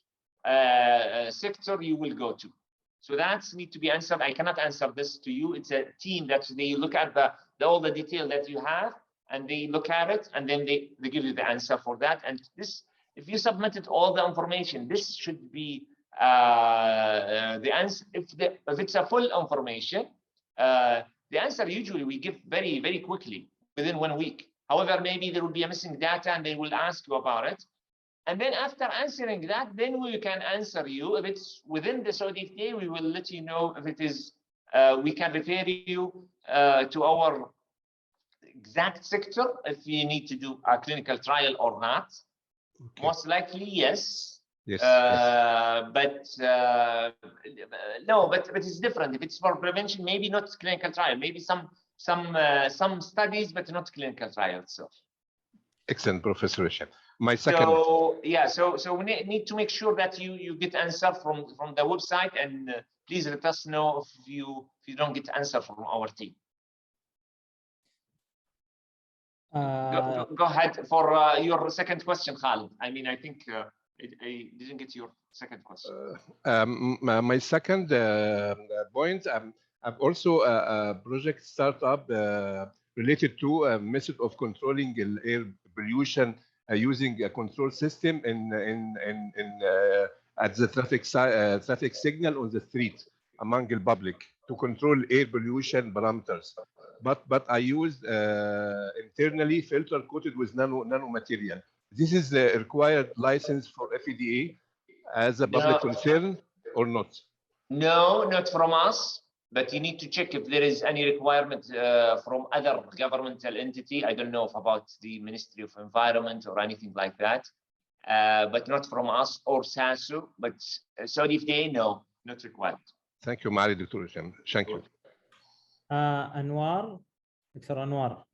sector you will go to. So that's need to be answered. I cannot answer this to you. It's a team that they look at all the detail that you have, and they look at it, and then they give you the answer for that. And this, if you submitted all the information, this should be the answer. If it's a full information, the answer usually we give very, very quickly, within 1 week. However, maybe there will be a missing data and they will ask you about it. And then after answering that, then we can answer you. If it's within the Saudi FDA, we will let you know if it is, we can refer you to our exact sector if you need to do a clinical trial or not. Okay. Most likely, yes. Yes. No, but it's different. If it's for prevention, maybe not clinical trial, maybe some studies, but not clinical trial itself. Excellent, Professor Hisham. My second. So we need to make sure that you get answer from the website, and please let us know if you don't get answer from our team. Go ahead for your second question, Khalid. I mean, I think I didn't get your second question. My second point, I've also a project startup related to a method of controlling air pollution using a control system at the traffic signal on the street among the public to control air pollution parameters. But I used internally filter coated with nanomaterial. This is the required license for FDA as a public concern or not? No, not from us. But you need to check if there is any requirement from other governmental entity. I don't know about the Ministry of Environment or anything like that, but not from us or SASU. But Saudi FDA, no, not required. Thank you, Mali, Dr. Hisham. Thank you. Anwar, Dr. Anwar.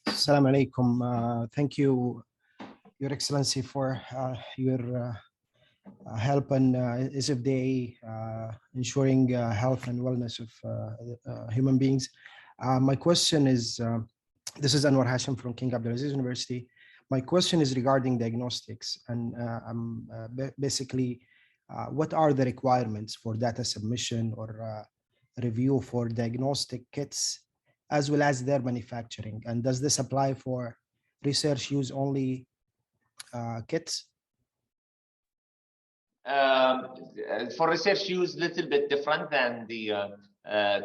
Assalamu alaikum. Thank you, Your Excellency, for your help on SFDA ensuring health and wellness of human beings. My question is, this is Anwar Hashim from King Abdulaziz University. My question is regarding diagnostics, and basically, what are the requirements for data submission or review for diagnostic kits, as well as their manufacturing? And does this apply for research use only kits? For research use, little bit different than the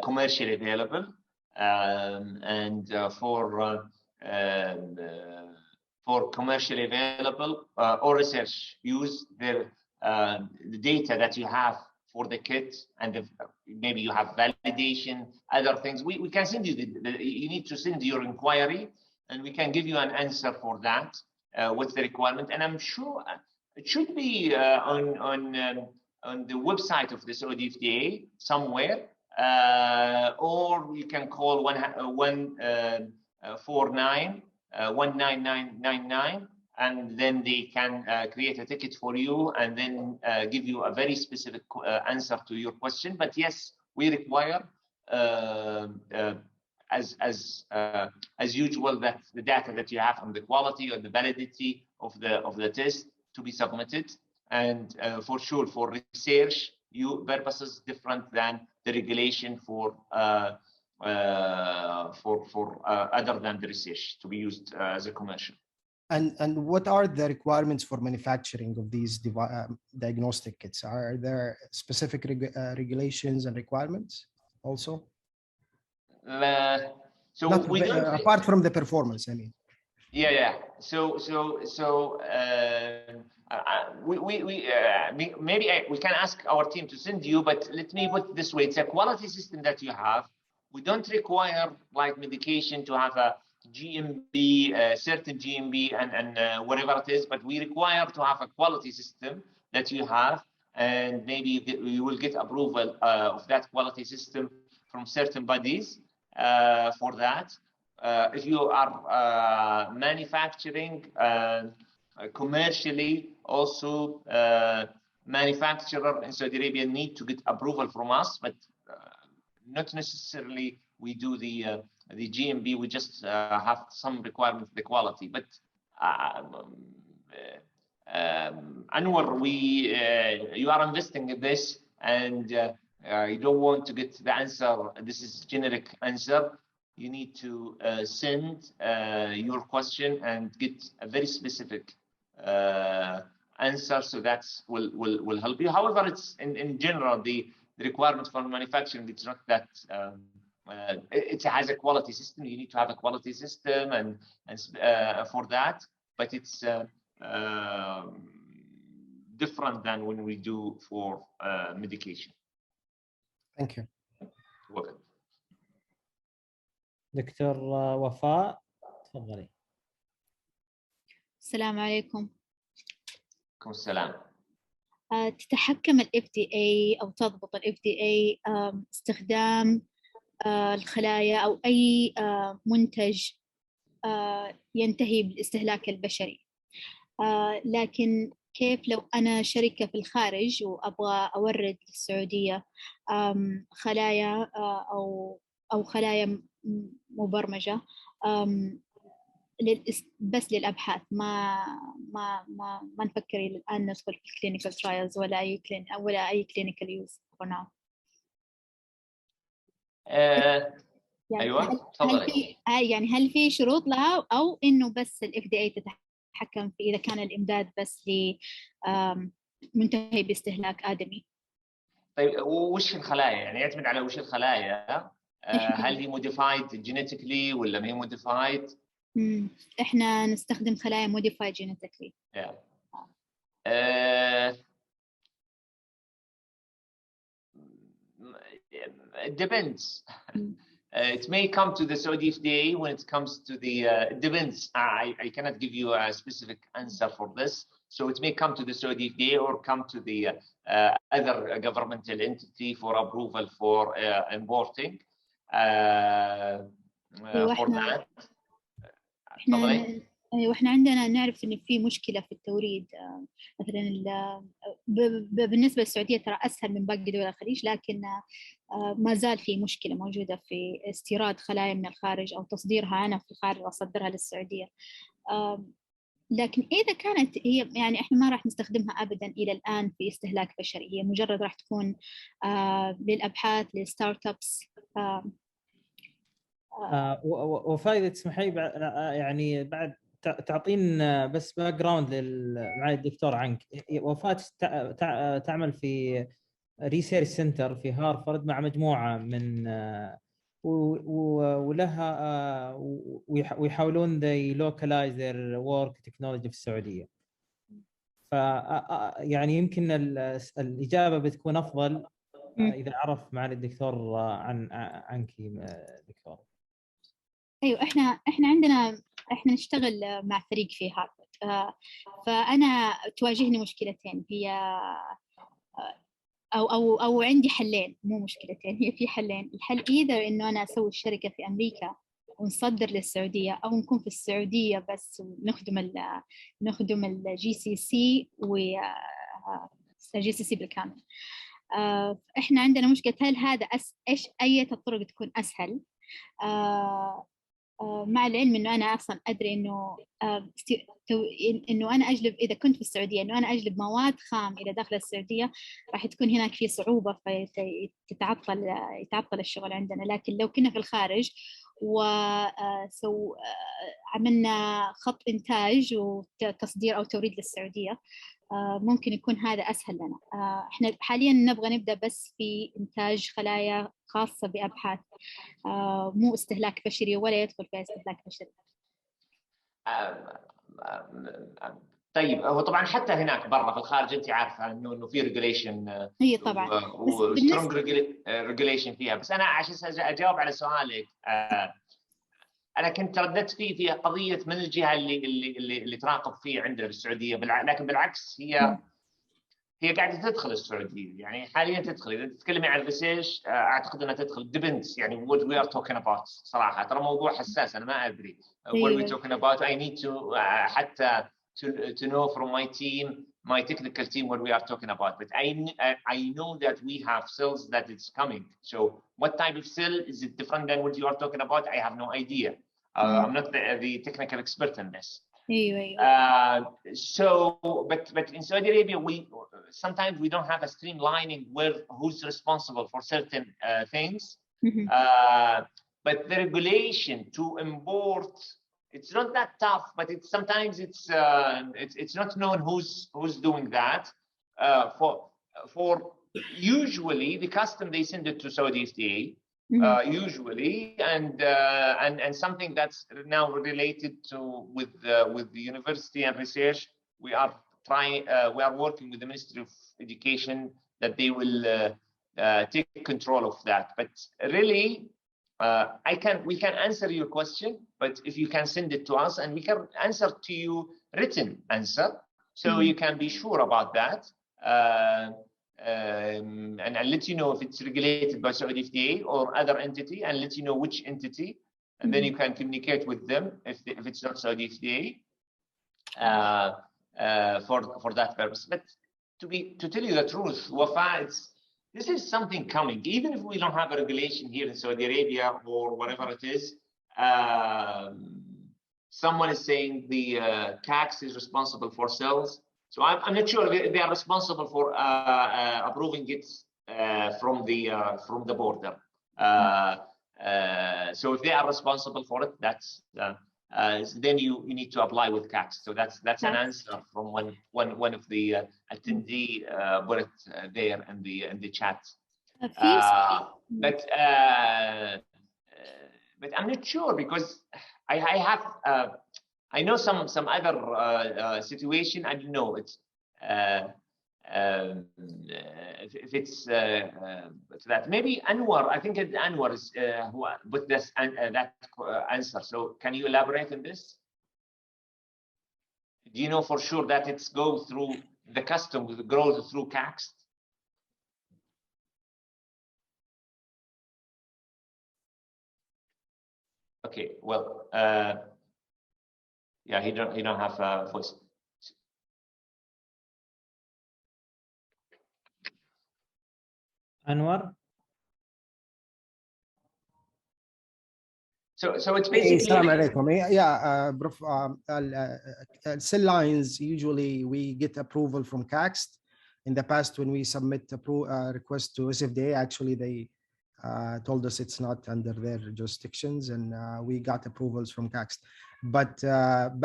commercially available, and for commercially available or research use, the data that you have for the kit, and maybe you have validation, other things. We can send you you need to send your inquiry, and we can give you an answer for that. What's the requirement? And I'm sure it should be on the website of the Saudi FDA somewhere, or you can call 149-19999, and then they can create a ticket for you and then give you a very specific answer to your question. But yes, we require, as usual, that the data that you have on the quality or the validity of the test to be submitted, and for sure for research purposes different than the regulation for other than the research to be used as a commercial. And what are the requirements for manufacturing of these diagnostic kits? Are there specific regulations and requirements also? So apart from the performance, I mean. Yeah. So maybe we can ask our team to send you, but let me put it this way: it's a quality system that you have. We don't require, like medication, to have a GMB, certain GMB, and whatever it is, but we require to have a quality system that you have, and maybe you will get approval of that quality system from certain bodies for that. If you are manufacturing commercially, also manufacturer in Saudi Arabia need to get approval from us, but not necessarily we do the GMB. We just have some requirements for the quality. But Anwar, you are investing in this, and you don't want to get the answer. This is generic answer. You need to send your question and get a very specific answer, so that will help you. However, it's in general the requirement for manufacturing. It's not that it has a quality system. You need to have a quality system and for that, but it's different than when we do for medication. Thank you. Welcome. دكتور وفاء تفضلي. السلام عليكم. عليكم السلام. تتحكم ال FDA أو تضبط ال FDA استخدام الخلايا أو أي منتج ينتهي بالاستهلاك البشري، لكن كيف لو أنا شركة في الخارج وأبغى أورد للسعودية خلايا أو خلايا مبرمجة بس للأبحاث، ما نفكر الآن ندخل في clinical trials ولا أي clinical use for now. أيوة تفضلي. هل في شروط لها، أو إنه بس ال FDA تتحكم في إذا كان الإمداد بس لمنتهي باستهلاك آدمي؟ طيب وش الخلايا؟ يعني يعتمد على وش الخلايا. هل هي modified genetically ولا ما هي modified؟ إحنا نستخدم خلايا modified genetically. Yeah. It depends. It may come to the Saudi FDA when it comes to the. It depends. I cannot give you a specific answer for this. So it may come to the Saudi FDA or come to the other governmental entity for approval for importing. For that. وإحنا عندنا نعرف إن في مشكلة في التوريد، مثلا بالنسبة للسعودية ترى أسهل من باقي دول الخليج، لكن ما زال في مشكلة موجودة في استيراد خلايا من الخارج أو تصديرها أنا في الخارج وأصدرها للسعودية. لكن إذا كانت هي يعني إحنا ما راح نستخدمها أبدا إلى الآن في استهلاك بشري، هي مجرد راح تكون للأبحاث للستارت أبس. وفاء تسمحي يعني بعد تعطينا بس باك جراوند معالي الدكتور عنك. وفاء تعمل في ريسيرش سنتر في هارفارد مع مجموعة من ولها ويحاولون they localize their work technology في السعودية. ف يعني يمكن الإجابة بتكون أفضل إذا عرف معالي الدكتور عنك دكتور. أيوة، إحنا عندنا نشتغل مع فريق في هارفارد. فأنا تواجهني مشكلتين، هي أو عندي حلين، مو مشكلتين، هي في حلين. الحل إذا إنه أنا أسوي الشركة في أمريكا ونصدر للسعودية، أو نكون في السعودية بس نخدم الجي سي سي والجي سي سي بالكامل. إحنا عندنا مشكلة، هل هذا إيش أي الطرق تكون أسهل؟ مع العلم إنه أنا أصلاً أدري إنه أنا أجلب، إذا كنت في السعودية إنه أنا أجلب مواد خام إلى داخل السعودية راح تكون هناك في صعوبة، يتعطل الشغل عندنا. لكن لو كنا في الخارج عملنا خط إنتاج وتصدير أو توريد للسعودية، ممكن يكون هذا أسهل لنا. إحنا حالياً نبغى نبدأ بس في إنتاج خلايا خاصة بأبحاث، مو استهلاك بشري ولا يدخل فيها استهلاك بشري. طيب، هو طبعا حتى هناك برا في الخارج انت عارفه انه في ريجوليشن، هي طبعا وسترونج ريجوليشن فيها. بس انا عشان اجاوب على سؤالك، انا كنت رددت في قضيه من الجهه اللي تراقب فيه عندنا في السعوديه، لكن بالعكس هي قاعده تدخل السعوديه، يعني حاليا تدخل. اذا تتكلمي عن الريسيرش اعتقد انها تدخل ديبندز، يعني what we are talking about. صراحه ترى موضوع حساس، انا ما ادري what we talking about. I need to حتى to know from my team, my technical team, what we are talking about. But I know that we have cells that it's coming. So what type of cell is it different than what you are talking about? I have no idea. I'm not the technical expert in this. But in Saudi Arabia, sometimes we don't have a streamlining where who's responsible for certain things. But the regulation to import, it's not that tough, but sometimes it's not known who's doing that. For usually the custom, they send it to Saudi SDA. Usually, and something that's now related to with the university and research, we are working with the Ministry of Education that they will take control of that. But really, we can answer your question, but if you can send it to us and we can answer to you written answer, so you can be sure about that. And I'll let you know if it's regulated by Saudi FDA or other entity, and let you know which entity, and then you can communicate with them if it's not Saudi FDA for that purpose. But to tell you the truth, Wafa, this is something coming. Even if we don't have a regulation here in Saudi Arabia or whatever it is, someone is saying the tax is responsible for cells. So I'm not sure they are responsible for approving it from the border. So if they are responsible for it, that's then you need to apply with CAX. So that's an answer from one of the attendee put it there in the chat. But I'm not sure, because I have. I know some other situation. I don't know if it's that. Maybe Anwar. I think Anwar is who put this that answer. So can you elaborate on this? Do you know for sure that it's goes through the customs, goes through CAX? Okay. Well. Yeah, he don't have a voice. Anwar. So it's basically. Assalamu alaikum. Yeah, Prof, cell lines, usually we get approval from CAXT. In the past, when we submit a request to SFDA, actually they told us it's not under their jurisdictions, and we got approvals from CAXT. But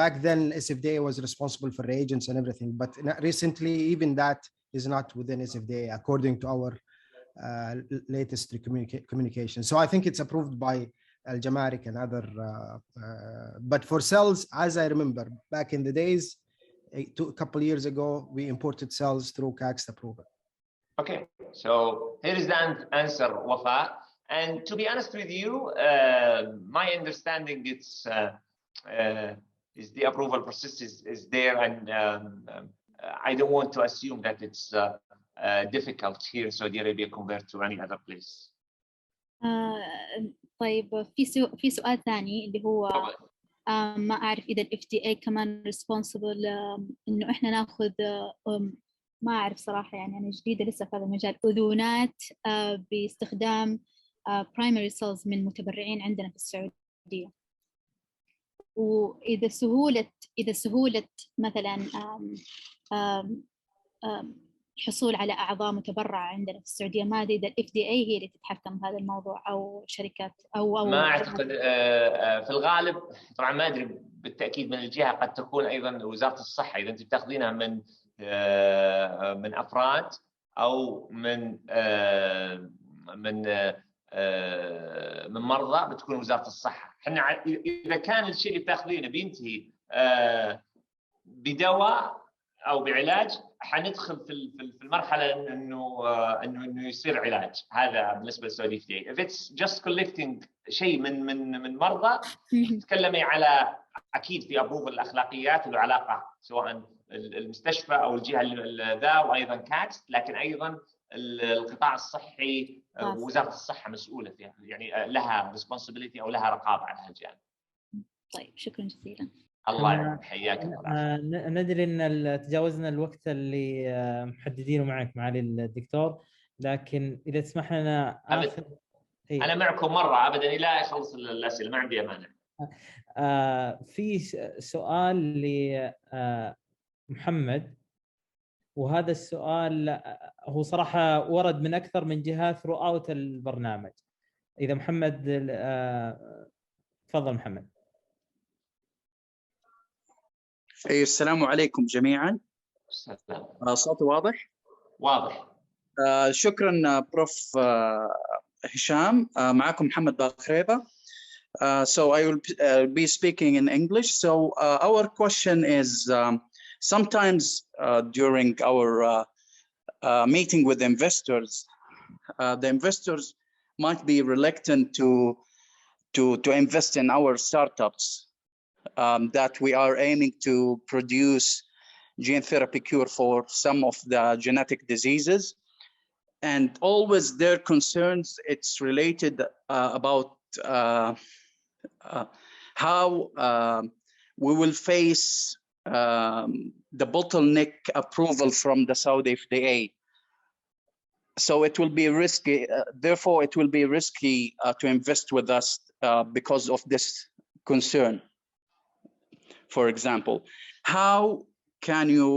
back then, SFDA was responsible for reagents and everything. But recently, even that is not within SFDA, according to our latest communication. So I think it's approved by Al-Jamarik and other, but for cells, as I remember, back in the days, a couple of years ago, we imported cells through CAXT approval. Okay, so here is the answer, Wafa. And to be honest with you, my understanding is the approval process is there, and I don't want to assume that it's difficult here in Saudi Arabia compared to any other place. طيب في سؤال ثاني اللي هو ما أعرف إذا ال FDA كمان responsible إنه إحنا ناخذ ما أعرف صراحة، يعني أنا جديدة لسه في هذا المجال، أذونات باستخدام primary cells من متبرعين عندنا في السعودية. وإذا سهولة مثلا الحصول على أعضاء متبرعة عندنا في السعودية، ما أدري إذا ال FDA هي اللي تتحكم بهذا الموضوع أو شركات أو ما أعتقد. في الغالب طبعا ما أدري بالتأكيد من الجهة، قد تكون أيضا وزارة الصحة إذا أنت بتاخذينها من أفراد أو من مرضى بتكون وزارة الصحة. احنا إذا كان الشيء اللي بتاخذينه بينتهي بدواء أو بعلاج، حندخل في المرحلة إنه يصير علاج. هذا بالنسبة للسعودية FDA. If it's just collecting شيء من مرضى، تتكلمي على أكيد في أبروفل الأخلاقيات وله علاقة سواء المستشفى أو الجهة ذا، وأيضا كاكس، لكن أيضا القطاع الصحي ووزارة الصحة مسؤولة فيها، يعني لها responsibility أو لها رقابة على هالجانب. طيب شكرا جزيلا. الله يعافيك، حياك. ندري ان تجاوزنا الوقت اللي محددينه معك معالي الدكتور، لكن اذا تسمح لنا اخر انا معكم مره ابدا الى يخلص الاسئله، ما عندي مانع. في سؤال لمحمد، وهذا السؤال هو صراحه ورد من اكثر من جهه throughout البرنامج. اذا محمد تفضل محمد. السلام عليكم جميعا. السلام. صوتي واضح؟ واضح. شكرا بروف هشام. معكم محمد باخريبة. So I will be speaking in English. So our question is, sometimes during our meeting with investors, the investors might be reluctant to invest in our startups. That we are aiming to produce gene therapy cure for some of the genetic diseases, and always their concerns, it's related about how we will face the bottleneck approval from the Saudi FDA. So it will be risky, therefore it will be risky to invest with us because of this concern. For example, how can you,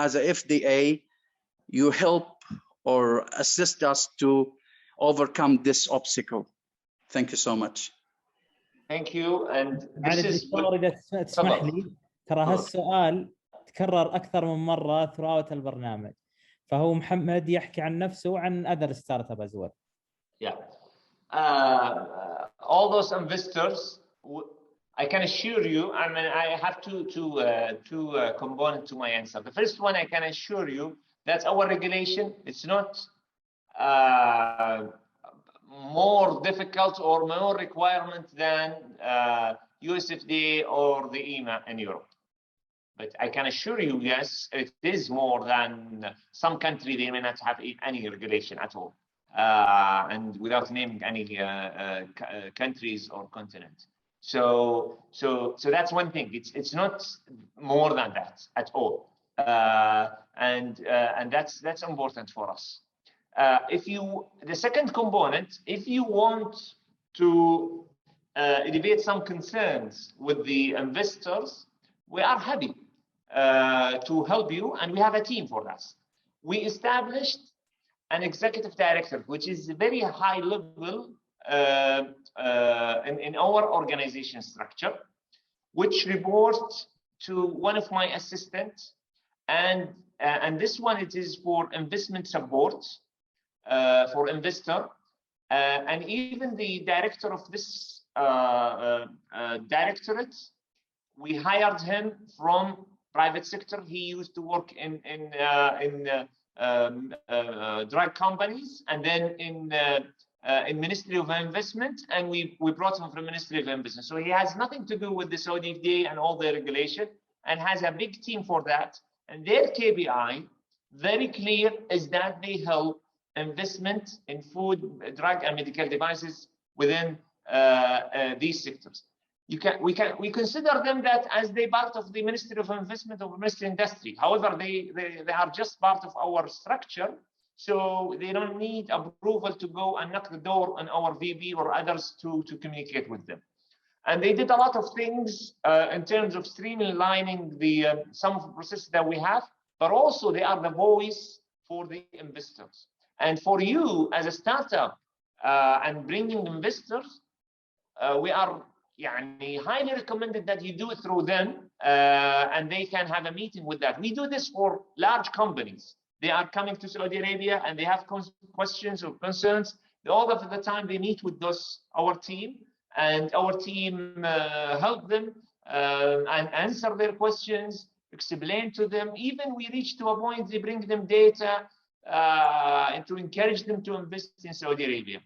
as a FDA, you help or assist us to overcome this obstacle? Thank you so much. Thank you. And this is إذا تسمح لي، ترى هالسؤال تكرر أكثر من مرة throughout البرنامج، فهو محمد يحكي عن نفسه وعن other startup as well. Yeah. All those investors, I can assure you, I mean, I have two components to my answer. The first one, I can assure you that our regulation, it's not more difficult or more requirement than USFDA or the EMA in Europe. But I can assure you, yes, it is more than some country. They may not have any regulation at all, and without naming any countries or continents. So that's one thing. It's not more than that at all, and that's important for us. The second component, if you want to elevate some concerns with the investors, we are happy to help you, and we have a team for that. We established an executive director, which is a very high level in our organization structure, which reports to one of my assistants, and this one, it is for investment support for investor, and even the director of this directorate, we hired him from private sector. He used to work in drug companies, and then in Ministry of Investment, and we brought him from Ministry of Investment. So he has nothing to do with the Saudi FDA and all the regulation, and has a big team for that. And their KPI, very clear, is that they help investment in food, drug, and medical devices within these sectors. We consider them that as they part of the Ministry of Investment or Ministry of Industry. However, they are just part of our structure, so they don't need approval to go and knock the door on our VP or others to communicate with them. And they did a lot of things in terms of streamlining the some of the processes that we have, but also they are the voice for the investors. And for you as a startup and bringing investors, we are highly recommended that you do it through them, and they can have a meeting with that. We do this for large companies. They are coming to Saudi Arabia and they have questions or concerns. All of the time they meet with our team, and our team help them and answer their questions, explain to them. Even we reach to a point they bring them data and to encourage them to invest in Saudi Arabia.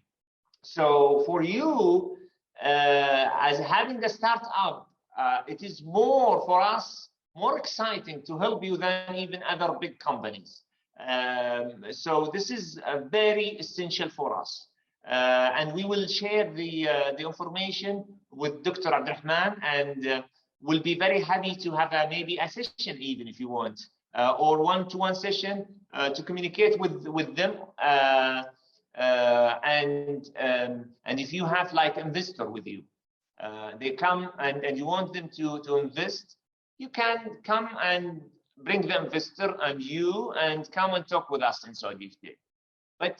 So for you, as having a startup, it is more for us, more exciting to help you than even other big companies. So this is very essential for us. And we will share the information with Dr. Abdurrahman, and we'll be very happy to have maybe a session, even if you want, or one-to-one session to communicate with them. And if you have like investor with you, they come and you want them to invest, you can come and bring the investor and come and talk with us in Saudi FDA. But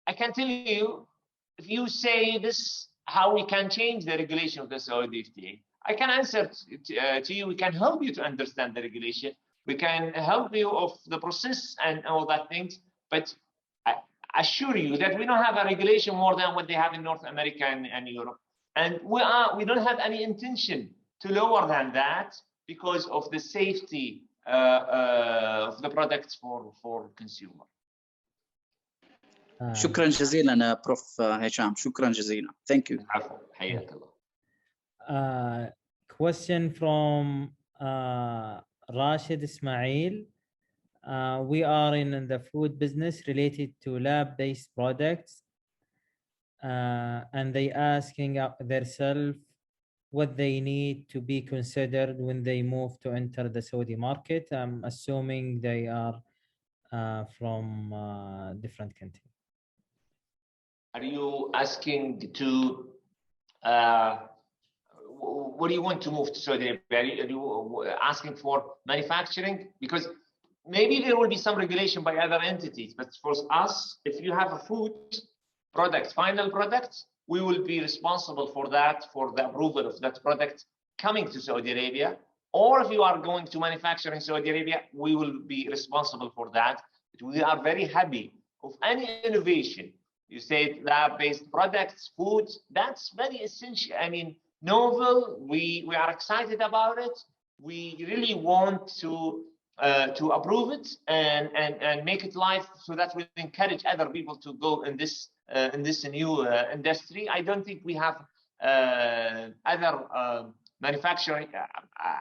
I can tell you, if you say this, how we can change the regulation of the Saudi FDA, I can answer to you. We can help you to understand the regulation. We can help you of the process and all that things. But I assure you that we don't have a regulation more than what they have in North America and Europe. And we don't have any intention to lower than that because of the safety of the products for consumer. شكرا جزيلا بروف هشام. شكرا جزيلا. Thank you. حياك الله. Question from Rashid Ismail. We are in the food business related to lab-based products, and they asking themselves what they need to be considered when they move to enter the Saudi market. I'm assuming they are from different countries. Are you asking to, what do you want to move to Saudi Arabia? Are you asking for manufacturing? Because maybe there will be some regulation by other entities, but for us, if you have a food product, final product, we will be responsible for that, for the approval of that product coming to Saudi Arabia. Or if you are going to manufacture in Saudi Arabia, we will be responsible for that. But we are very happy of any innovation. You say lab-based products, foods, that's very essential. I mean, novel, we are excited about it. We really want to approve it and make it live so that we encourage other people to go in this new industry. I don't think we have other manufacturing,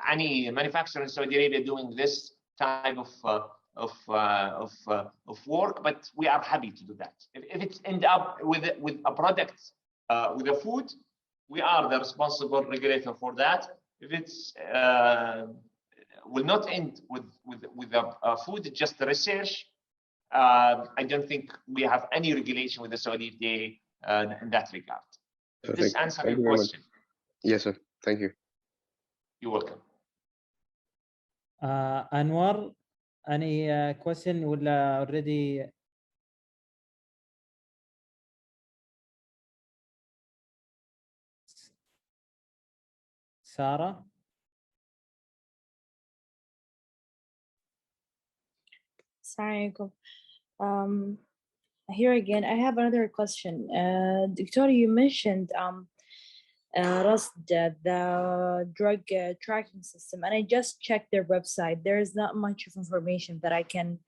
any manufacturer in Saudi Arabia doing this type of work, but we are happy to do that. If it ends up with a product, with a food, we are the responsible regulator for that. If it's will not end with a food, just the research, I don't think we have any regulation with the Saudi FDA in that regard. This answers your question. Yes, sir. Thank you. You're welcome. Anwar, any question ولا already? Sarah? Sorry, here again, I have another question. Doctor, you mentioned Rust, the drug tracking system, and I just checked their website. There is not much of information that I can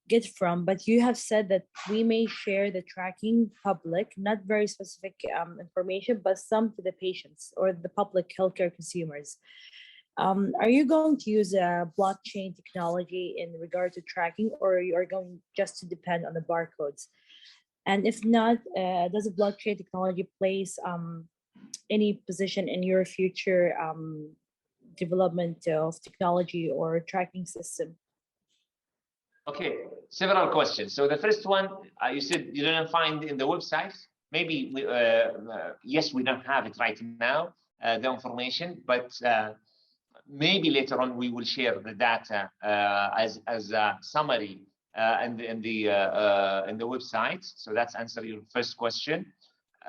get from, but you have said that we may share the tracking public, not very specific information, but some to the patients or the public healthcare consumers. Are you going to use a blockchain technology in regard to tracking, or you are going just to depend on the barcodes? And if not, does the blockchain technology place any position in your future development of technology or tracking system? Okay, several questions. So the first one, you said you didn't find in the website. Maybe, yes, we don't have it right now, the information, but maybe later on we will share the data as a summary in the website. So that's answer your first question.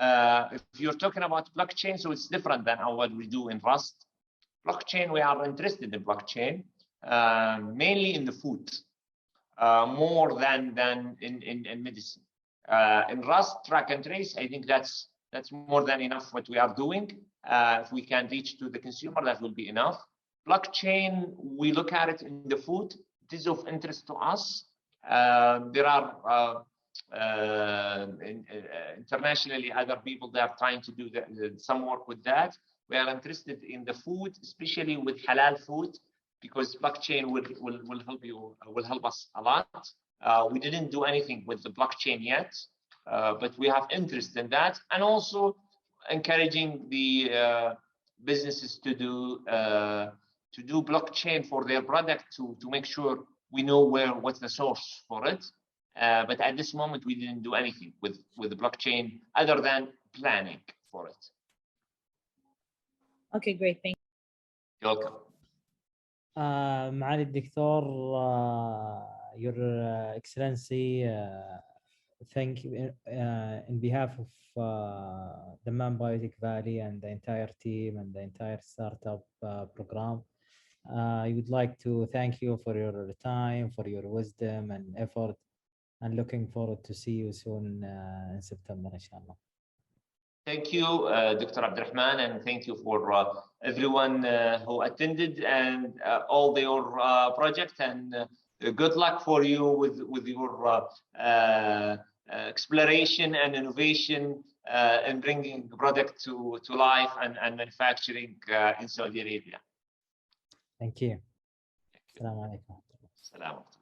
If you're talking about blockchain, so it's different than what we do in Rust. Blockchain, we are interested in blockchain, mainly in the food, more than in medicine. In Rust, track and trace, I think that's more than enough what we are doing. If we can reach to the consumer, that will be enough. Blockchain, we look at it in the food. It is of interest to us. There are internationally other people that are trying to do some work with that. We are interested in the food, especially with halal food, because blockchain will help us a lot. We didn't do anything with the blockchain yet, but we have interest in that, and also encouraging the businesses to do blockchain for their product to make sure we know what's the source for it. But at this moment, we didn't do anything with the blockchain other than planning for it. Okay, great. Thank you. You're welcome. معالي الدكتور, Your Excellency, thank you in behalf of Dammam Valley and the entire team and the entire startup program. I would like to thank you for your time, for your wisdom and effort, and looking forward to see you soon in September, inshallah. Thank you, Dr. Abdurrahman, and thank you for everyone who attended and all your project, and good luck for you with your exploration and innovation in bringing product to life and manufacturing in Saudi Arabia. Thank you. Assalamu alaikum. Assalamu alaikum.